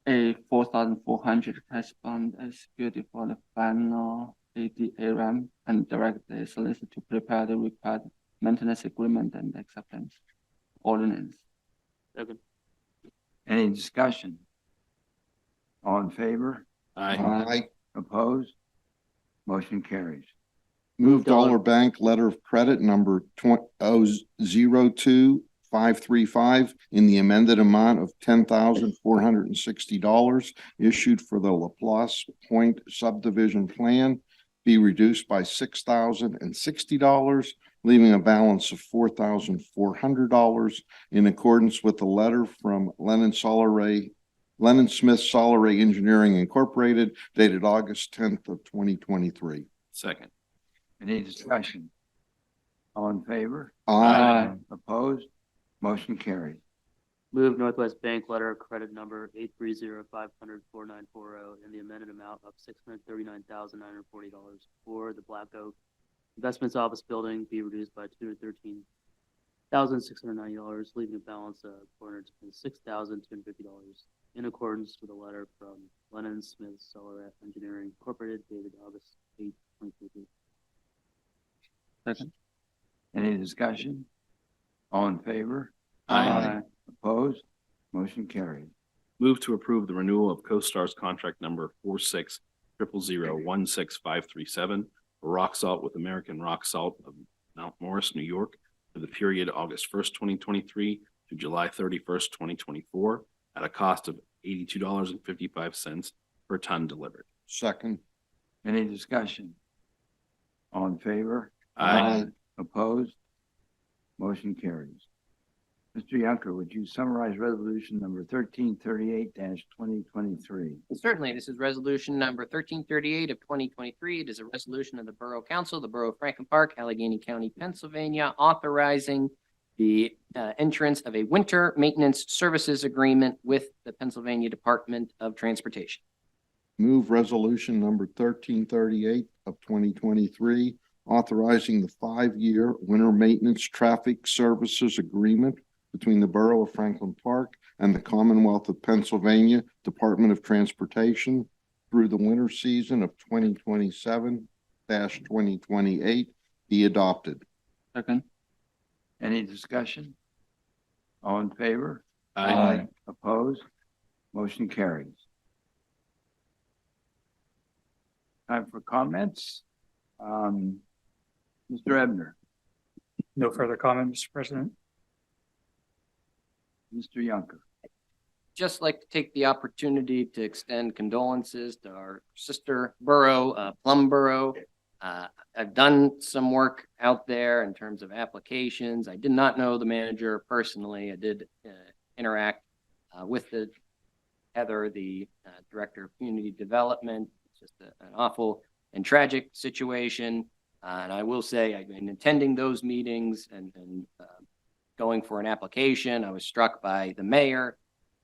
a 4,400 cash bond executed for the final ADA ramp, and direct the solicitor to prepare the required maintenance agreement and acceptance ordinance. Second. Any discussion? All in favor? Aye. Opposed? Motion carries. Move Dollar Bank letter of credit number 02535 in the amended amount of $10,460 issued for the Laplace Point subdivision plan be reduced by $6,060, leaving a balance of $4,400 in accordance with the letter from Lennon Smith Solar Engineering Incorporated dated August 10th of 2023. Second. Any discussion? All in favor? Aye. Opposed? Motion carries. Move Northwest Bank letter of credit number 830-500-4940 in the amended amount of $639,940 for the Black Oak Investments Office Building be reduced by $213,690, leaving a balance of $406,250 in accordance with a letter from Lennon Smith Solar Engineering Incorporated dated August 8, 2023. Second. Any discussion? All in favor? Aye. Opposed? Motion carries. Move to approve the renewal of CoStar's contract number 4600016537 for rock salt with American Rock Salt of Mount Morris, New York, for the period August 1st, 2023 to July 31st, 2024, at a cost of $82.55 per ton delivered. Second. Any discussion? All in favor? Aye. Opposed? Motion carries. Mr. Yunker, would you summarize resolution number 1338-2023? Certainly, this is resolution number 1338 of 2023. It is a resolution of the Borough Council, the Borough of Franklin Park, Allegheny County, Pennsylvania, authorizing the entrance of a winter maintenance services agreement with the Pennsylvania Department of Transportation. Move resolution number 1338 of 2023, authorizing the 5-year winter maintenance traffic services agreement between the Borough of Franklin Park and the Commonwealth of Pennsylvania Department of Transportation through the winter season of 2027-2028 be adopted. Second. Any discussion? All in favor? Aye. Opposed? Motion carries. Time for comments. Mr. Ebner, No further comment, Mr. President. Mr. Yunker. Just like to take the opportunity to extend condolences to our sister borough, Plum Borough. I've done some work out there in terms of applications. I did not know the manager personally. I did interact with the Heather, the Director of Community Development. It's just an awful and tragic situation. And I will say, I've been attending those meetings and going for an application. I was struck by the mayor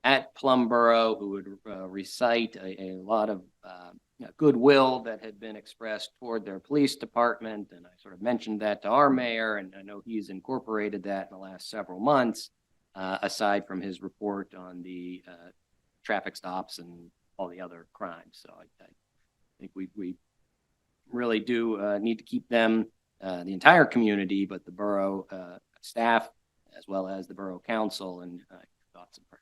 at Plum Borough, who would recite a lot of goodwill that had been expressed toward their police department. And I sort of mentioned that to our mayor, and I know he's incorporated that in the last several months, aside from his report on the traffic stops and all the other crimes. So I think we really do need to keep them, the entire community, but the borough staff, as well as the borough council, and thoughts and prayers.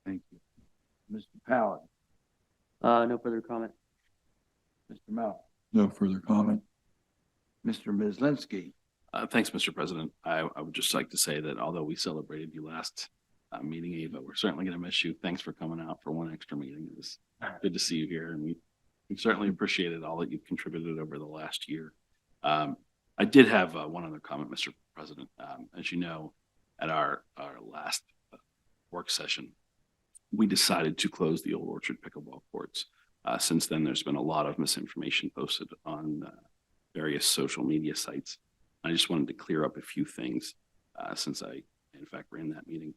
Thank you. Mr. Powell, No further comment. Mr. Mel, No further comment. Mr. Mislinski. Thanks, Mr. President. I would just like to say that although we celebrated you last meeting, Ava, we're certainly going to miss you. Thanks for coming out for one extra meeting. It was good to see you here, and we certainly appreciated all that you've contributed over the last year. I did have one other comment, Mr. President. As you know, at our last work session, we decided to close the Old Orchard pickleball courts. Since then, there's been a lot of misinformation posted on various social media sites. I just wanted to clear up a few things since I, in fact, ran that meeting.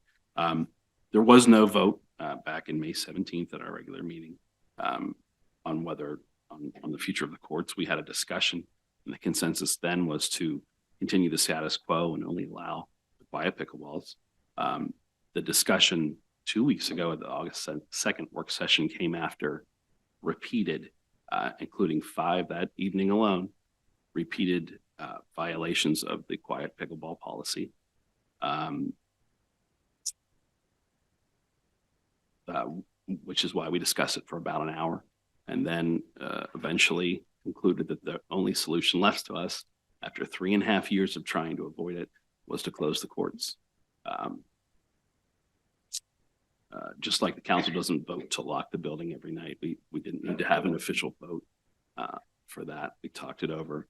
There was no vote back in May 17th at our regular meeting on whether on the future of the courts. We had a discussion, and the consensus then was to continue the status quo and only allow the quiet pickleballs. The discussion 2 weeks ago at the August 2nd work session came after repeated, including 5 that evening alone, repeated violations of the quiet pickleball policy. Which is why we discussed it for about an hour, and then eventually concluded that the only solution left to us after 3.5 years of trying to avoid it was to close the courts. Just like the council doesn't vote to lock the building every night, we didn't need to have an official vote for that. We talked it over.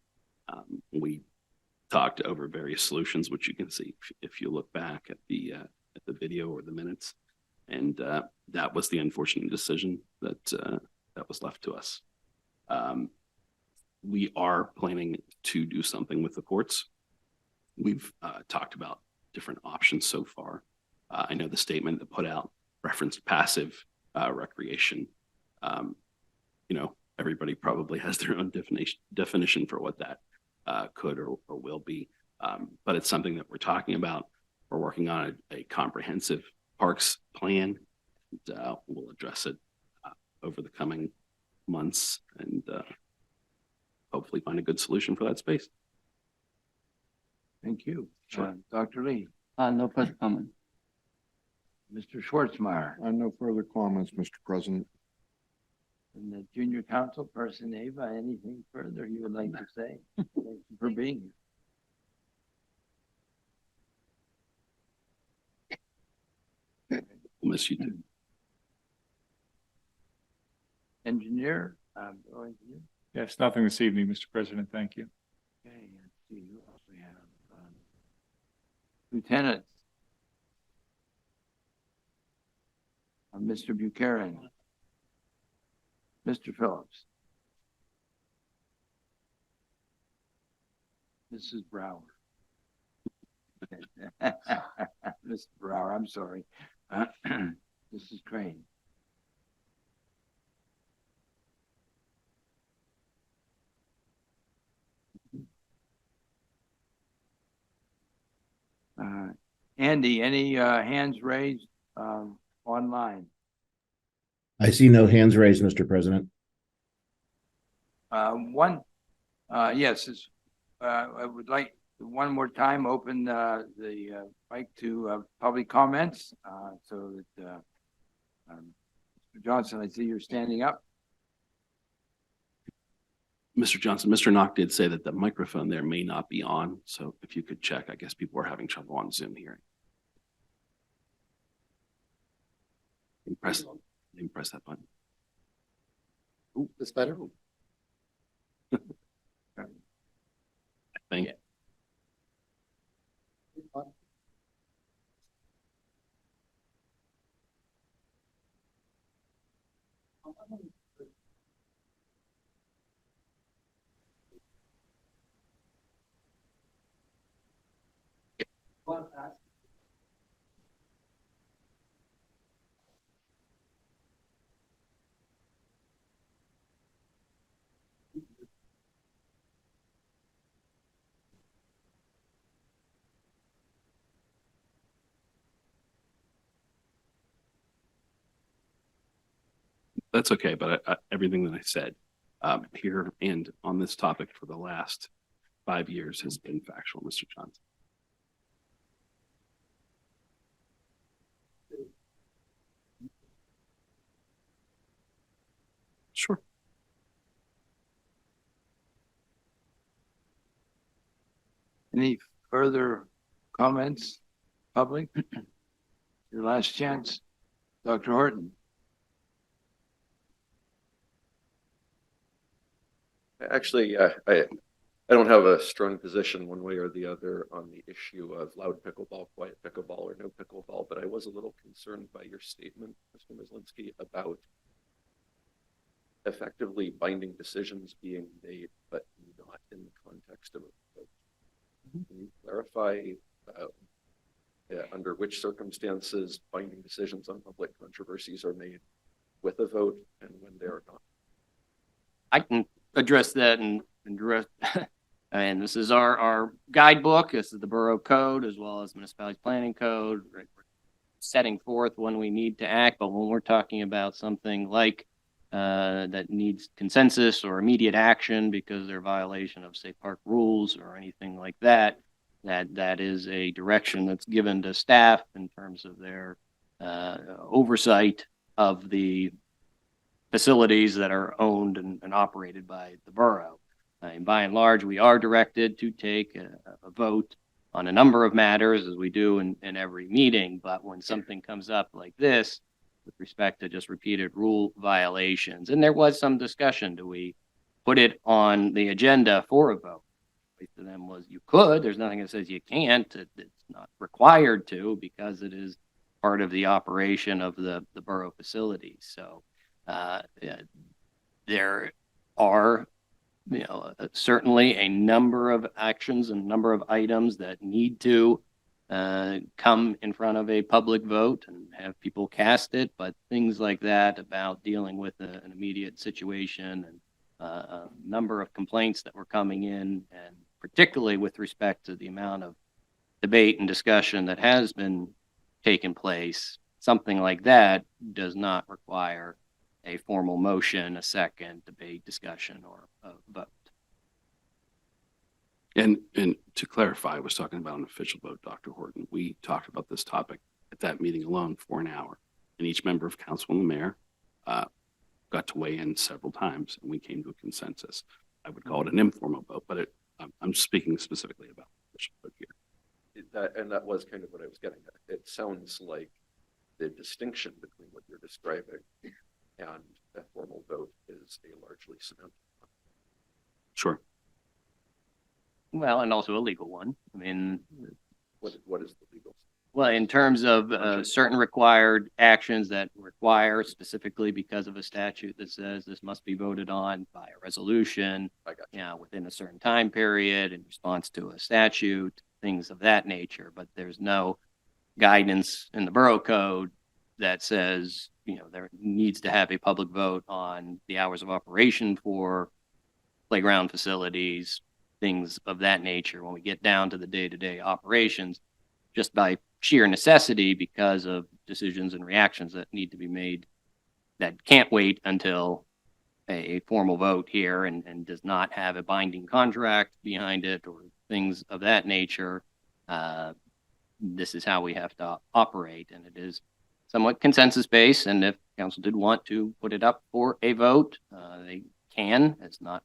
We talked over various solutions, which you can see if you look back at the video or the minutes. And that was the unfortunate decision that was left to us. We are planning to do something with the courts. We've talked about different options so far. I know the statement that put out referenced passive recreation. Everybody probably has their own definition for what that could or will be. But it's something that we're talking about. We're working on a comprehensive parks plan. And, we'll address it over the coming months and hopefully find a good solution for that space. Thank you. Sure. Dr. Lee, No further comment. Mr. Schwartzmeyer, No further comments, Mr. President. and the junior council person, Ava, anything further you would like to say? Thank you for being here. We'll miss you too. Engineer, borough engineer. Yes, nothing this evening, Mr. President. Thank you. Okay, let's see who else we have. Lieutenant. Mr. Buchanan. Mr. Phillips. Mrs. Brower. Mr. Brower, I'm sorry. Mrs. Crane. Andy, any hands raised online? I see no hands raised, Mr. President. Yes, I would like one more time open the mic to public comments so that Mr. Johnson, I see you're standing up. Mr. Johnson, Mr. Knock did say that the microphone there may not be on, so if you could check, I guess people are having trouble on Zoom hearing. You can press that button. Ooh, that's better. I think. That's okay, but everything that I said here and on this topic for the last 5 years has been factual, Mr. Johnson. Sure. Any further comments, public? Your last chance, Dr. Horton. Actually, I don't have a strong position one way or the other on the issue of loud pickleball, quiet pickleball, or no pickleball, but I was a little concerned by your statement, Mr. Myslinski, about effectively binding decisions being made, but not in the context of a vote. Can you clarify under which circumstances binding decisions on public controversies are made with a vote and when they are not? I can address that and address, and this is our guidebook. This is the borough code as well as municipality planning code, right? We're setting forth when we need to act, but when we're talking about something like that needs consensus or immediate action because they're a violation of, say, park rules or anything like that, that is a direction that's given to staff in terms of their oversight of the facilities that are owned and operated by the borough. And by and large, we are directed to take a vote on a number of matters as we do in every meeting. But when something comes up like this, with respect to just repeated rule violations, and there was some discussion, do we put it on the agenda for a vote? To them was you could. There's nothing that says you can't. It's not required to because it is part of the operation of the borough facilities. So there are, certainly a number of actions and number of items that need to come in front of a public vote and have people cast it. But things like that about dealing with an immediate situation and a number of complaints that were coming in, and particularly with respect to the amount of debate and discussion that has been taking place, something like that does not require a formal motion, a second, debate, discussion, or a vote. And to clarify, I was talking about an official vote, Dr. Horton. We talked about this topic at that meeting alone for an hour, and each member of council and the mayor got to weigh in several times, and we came to a consensus. I would call it an informal vote, but I'm speaking specifically about the official vote here. And that was kind of what I was getting at. It sounds like the distinction between what you're describing and a formal vote is a largely semantic one. Sure. Well, and also a legal one. I mean, what is the legal? Well, in terms of certain required actions that require specifically because of a statute that says this must be voted on by a resolution, within a certain time period in response to a statute, things of that nature. But there's no guidance in the borough code that says, there needs to have a public vote on the hours of operation for playground facilities, things of that nature. When we get down to the day-to-day operations, just by sheer necessity because of decisions and reactions that need to be made that can't wait until a formal vote here and does not have a binding contract behind it or things of that nature. This is how we have to operate, and it is somewhat consensus based. And if council did want to put it up for a vote, they can. It's not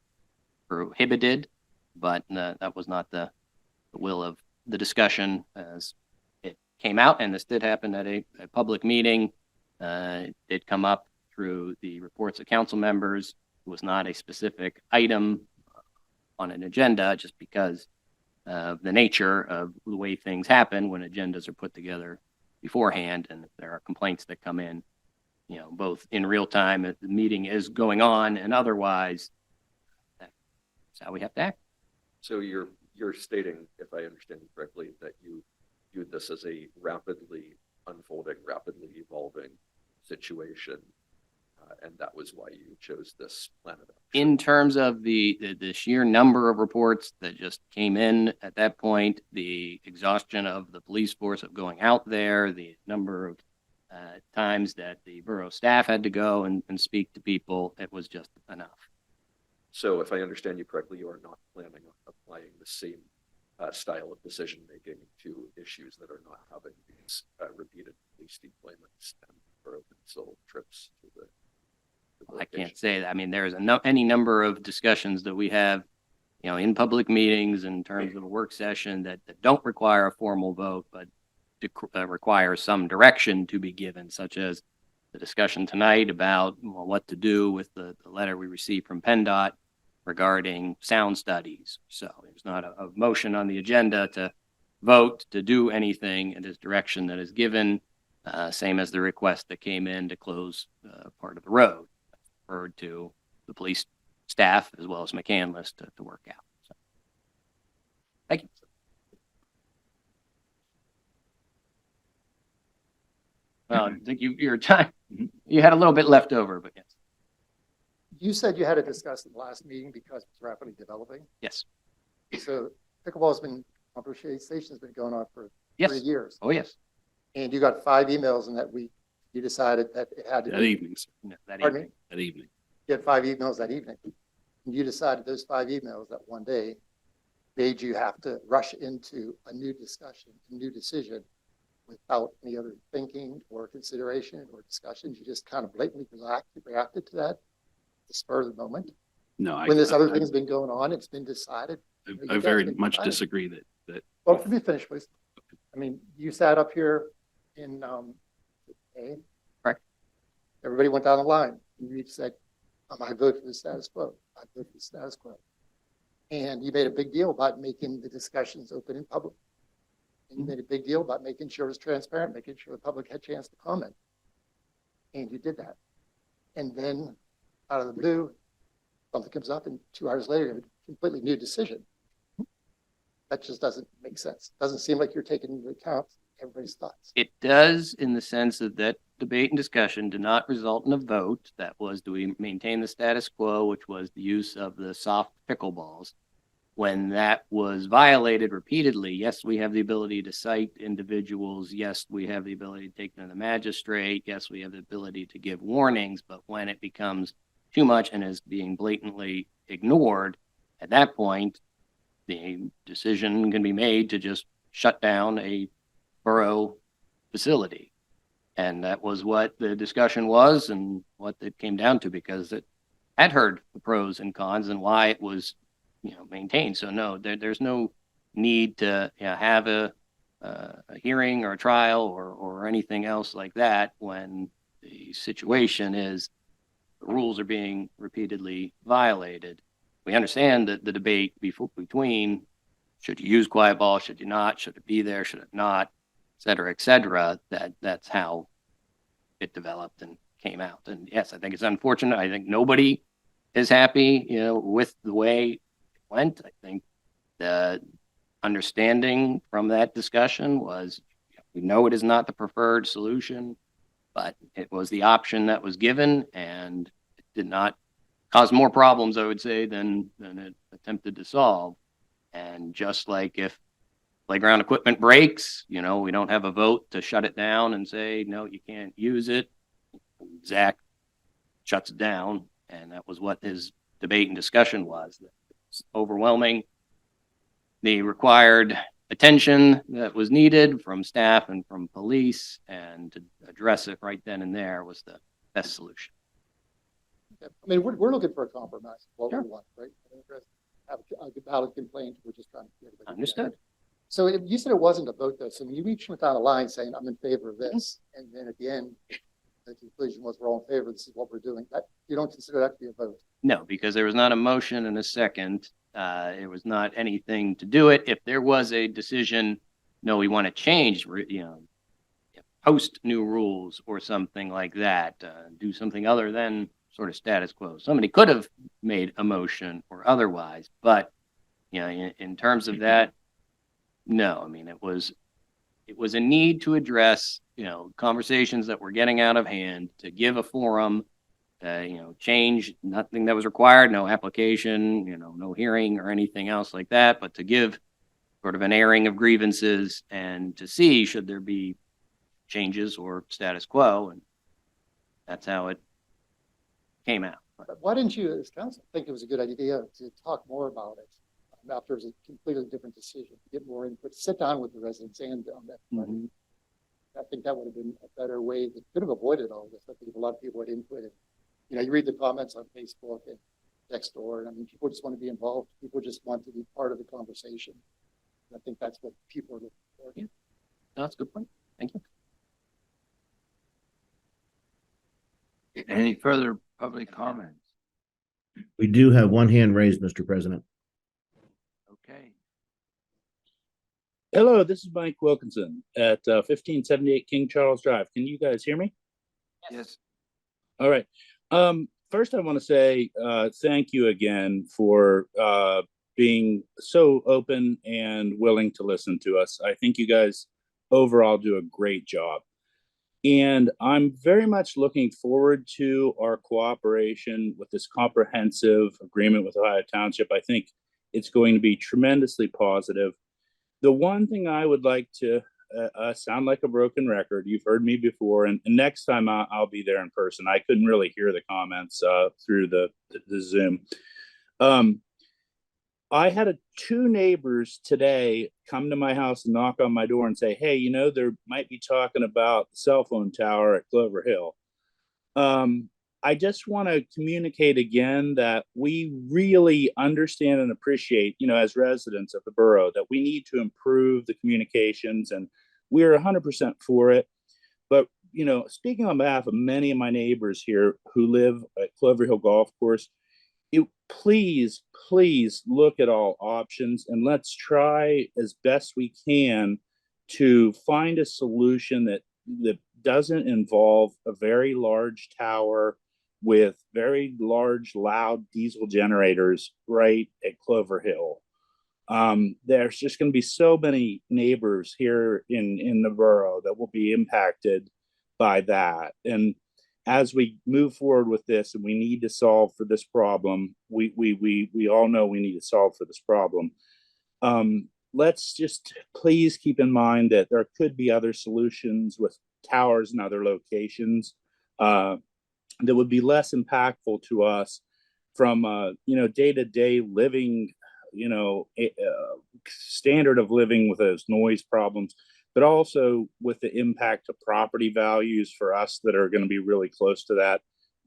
prohibited, but that was not the will of the discussion as it came out. And this did happen at a public meeting. It did come up through the reports of council members. It was not a specific item on an agenda, just because of the nature of the way things happen when agendas are put together beforehand. And if there are complaints that come in, you know, both in real time as the meeting is going on and otherwise, that's how we have to act. So you're stating, if I understand you correctly, that you viewed this as a rapidly unfolding, rapidly evolving situation, and that was why you chose this plan of action. In terms of the sheer number of reports that just came in at that point, the exhaustion of the police force of going out there, the number of times that the borough staff had to go and speak to people, it was just enough. So if I understand you correctly, you are not planning on applying the same style of decision-making to issues that are not having these repeated police deployments and borough council trips to the I can't say that. I mean, there's any number of discussions that we have, you know, in public meetings in terms of a work session that don't require a formal vote, but require some direction to be given, such as the discussion tonight about what to do with the letter we received from PennDOT regarding sound studies. So there's not a motion on the agenda to vote to do anything. It is direction that is given, same as the request that came in to close part of the road. Referred to the police staff as well as McCandless to work out. So, thank you. Well, I think your time, you had a little bit left over, but yes. You said you had to discuss in the last meeting because it's rapidly developing. Yes. So pickleball's been, conversation's been going on for Yes. 3 years. Oh, yes. And you got 5 emails in that week. You decided that it had to That be. evening, sir. No, that Pardon evening. That evening. You had 5 emails that evening. And you decided those 5 emails that one day made you have to rush into a new discussion, a new decision without any other thinking or consideration or discussion. You just kind of blatantly reacted to that at the spur of the moment. No, When this other thing's been going on, it's been decided. I very much disagree that Well, let me finish, please. I mean, you sat up here in, May. Right. Everybody went down the line. You said, I vote for the status quo. I vote for the status quo. And you made a big deal about making the discussions open in public. And you made a big deal about making sure it was transparent, making sure the public had a chance to comment. And you did that. And then out of the blue, something comes up and 2 hours later, you have a completely new decision. That just doesn't make sense. Doesn't seem like you're taking into account everybody's thoughts. It does, in the sense that debate and discussion did not result in a vote. That was, do we maintain the status quo, which was the use of the soft pickleballs. When that was violated repeatedly, yes, we have the ability to cite individuals. Yes, we have the ability to take them to the magistrate. Yes, we have the ability to give warnings. But when it becomes too much and is being blatantly ignored, at that point, the decision can be made to just shut down a borough facility. And that was what the discussion was and what it came down to, because it had heard the pros and cons and why it was, you know, maintained. So no, there's no need to, you know, have a hearing or a trial or anything else like that when the situation is the rules are being repeatedly violated. We understand that the debate between should you use quiet ball, should you not, should it be there, should it not, et cetera, that's how it developed and came out. And yes, I think it's unfortunate. I think nobody is happy, you know, with the way it went. I think the understanding from that discussion was, we know it is not the preferred solution, but it was the option that was given, and it did not cause more problems, I would say, than it attempted to solve. And just like if playground equipment breaks, you know, we don't have a vote to shut it down and say, no, you can't use it. Zach shuts it down, and that was what his debate and discussion was. It's overwhelming the required attention that was needed from staff and from police, and to address it right then and there was the best solution. I mean, we're looking for a compromise, what we Sure. want, right? Have a valid complaint, we're just trying to get everybody. Understood. So you said it wasn't a vote though, so when you each went down the line saying, I'm in favor of this, and then at the end, the conclusion was we're all in favor, this is what we're doing, that, you don't consider that to be a vote? No, because there was not a motion and a second. It was not anything to do it. If there was a decision, no, we want to change, post new rules or something like that, do something other than sort of status quo. Somebody could have made a motion or otherwise, but in terms of that, no. I mean, it was a need to address, conversations that were getting out of hand, to give a forum, change, nothing that was required, no application, no hearing or anything else like that, but to give sort of an airing of grievances and to see should there be changes or status quo. And that's how it came out. But why didn't you, as council, think it was a good idea to talk more about it after it was a completely different decision, get more input, sit down with the residents and that. Mhm. I think that would have been a better way that could have avoided all this. I think a lot of people had input. You read the comments on Facebook and next door, and I mean, people just want to be involved. People just want to be part of the conversation. I think that's what people are looking for. Yeah. No, that's a good point. Thank you. Any further public comments? We do have one hand raised, Mr. President. Okay. Hello, this is Mike Wilkinson at 1578 King Charles Drive. Can you guys hear me? Yes. All right. First, I want to say thank you again for being so open and willing to listen to us. I think you guys overall do a great job. And I'm very much looking forward to our cooperation with this comprehensive agreement with Ohio Township. I think it's going to be tremendously positive. The one thing I would like to sound like a broken record, you've heard me before, and next time I'll be there in person. I couldn't really hear the comments through the Zoom. I had two neighbors today come to my house and knock on my door and say, hey, there might be talking about the cell phone tower at Clover Hill. I just want to communicate again that we really understand and appreciate, as residents of the borough, that we need to improve the communications, and we're 100% for it. But, speaking on behalf of many of my neighbors here who live at Clover Hill Golf Course, please look at all options and let's try as best we can to find a solution that doesn't involve a very large tower with very large, loud diesel generators right at Clover Hill. There's just going to be so many neighbors here in the borough that will be impacted by that. And as we move forward with this, and we need to solve for this problem, we all know we need to solve for this problem. Let's just please keep in mind that there could be other solutions with towers and other locations that would be less impactful to us from day-to-day living, standard of living with those noise problems, but also with the impact of property values for us that are going to be really close to that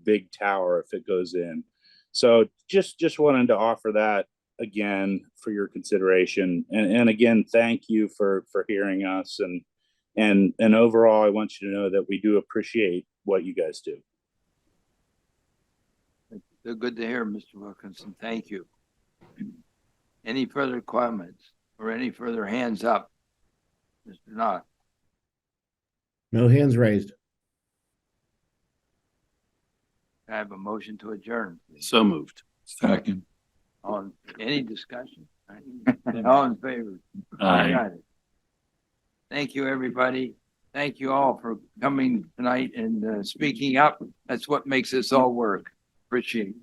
big tower if it goes in. So just wanted to offer that again for your consideration. And again, thank you for hearing us. And overall, I want you to know that we do appreciate what you guys do. They're good to hear, Mr. Wilkinson. Thank you. Any further comments or any further hands up? Mr. Knott. No hands raised. I have a motion to adjourn. So moved. Second. On any discussion? All in favor? Aye. Got it. Thank you, everybody. Thank you all for coming tonight and speaking up. That's what makes this all work. Appreciate it.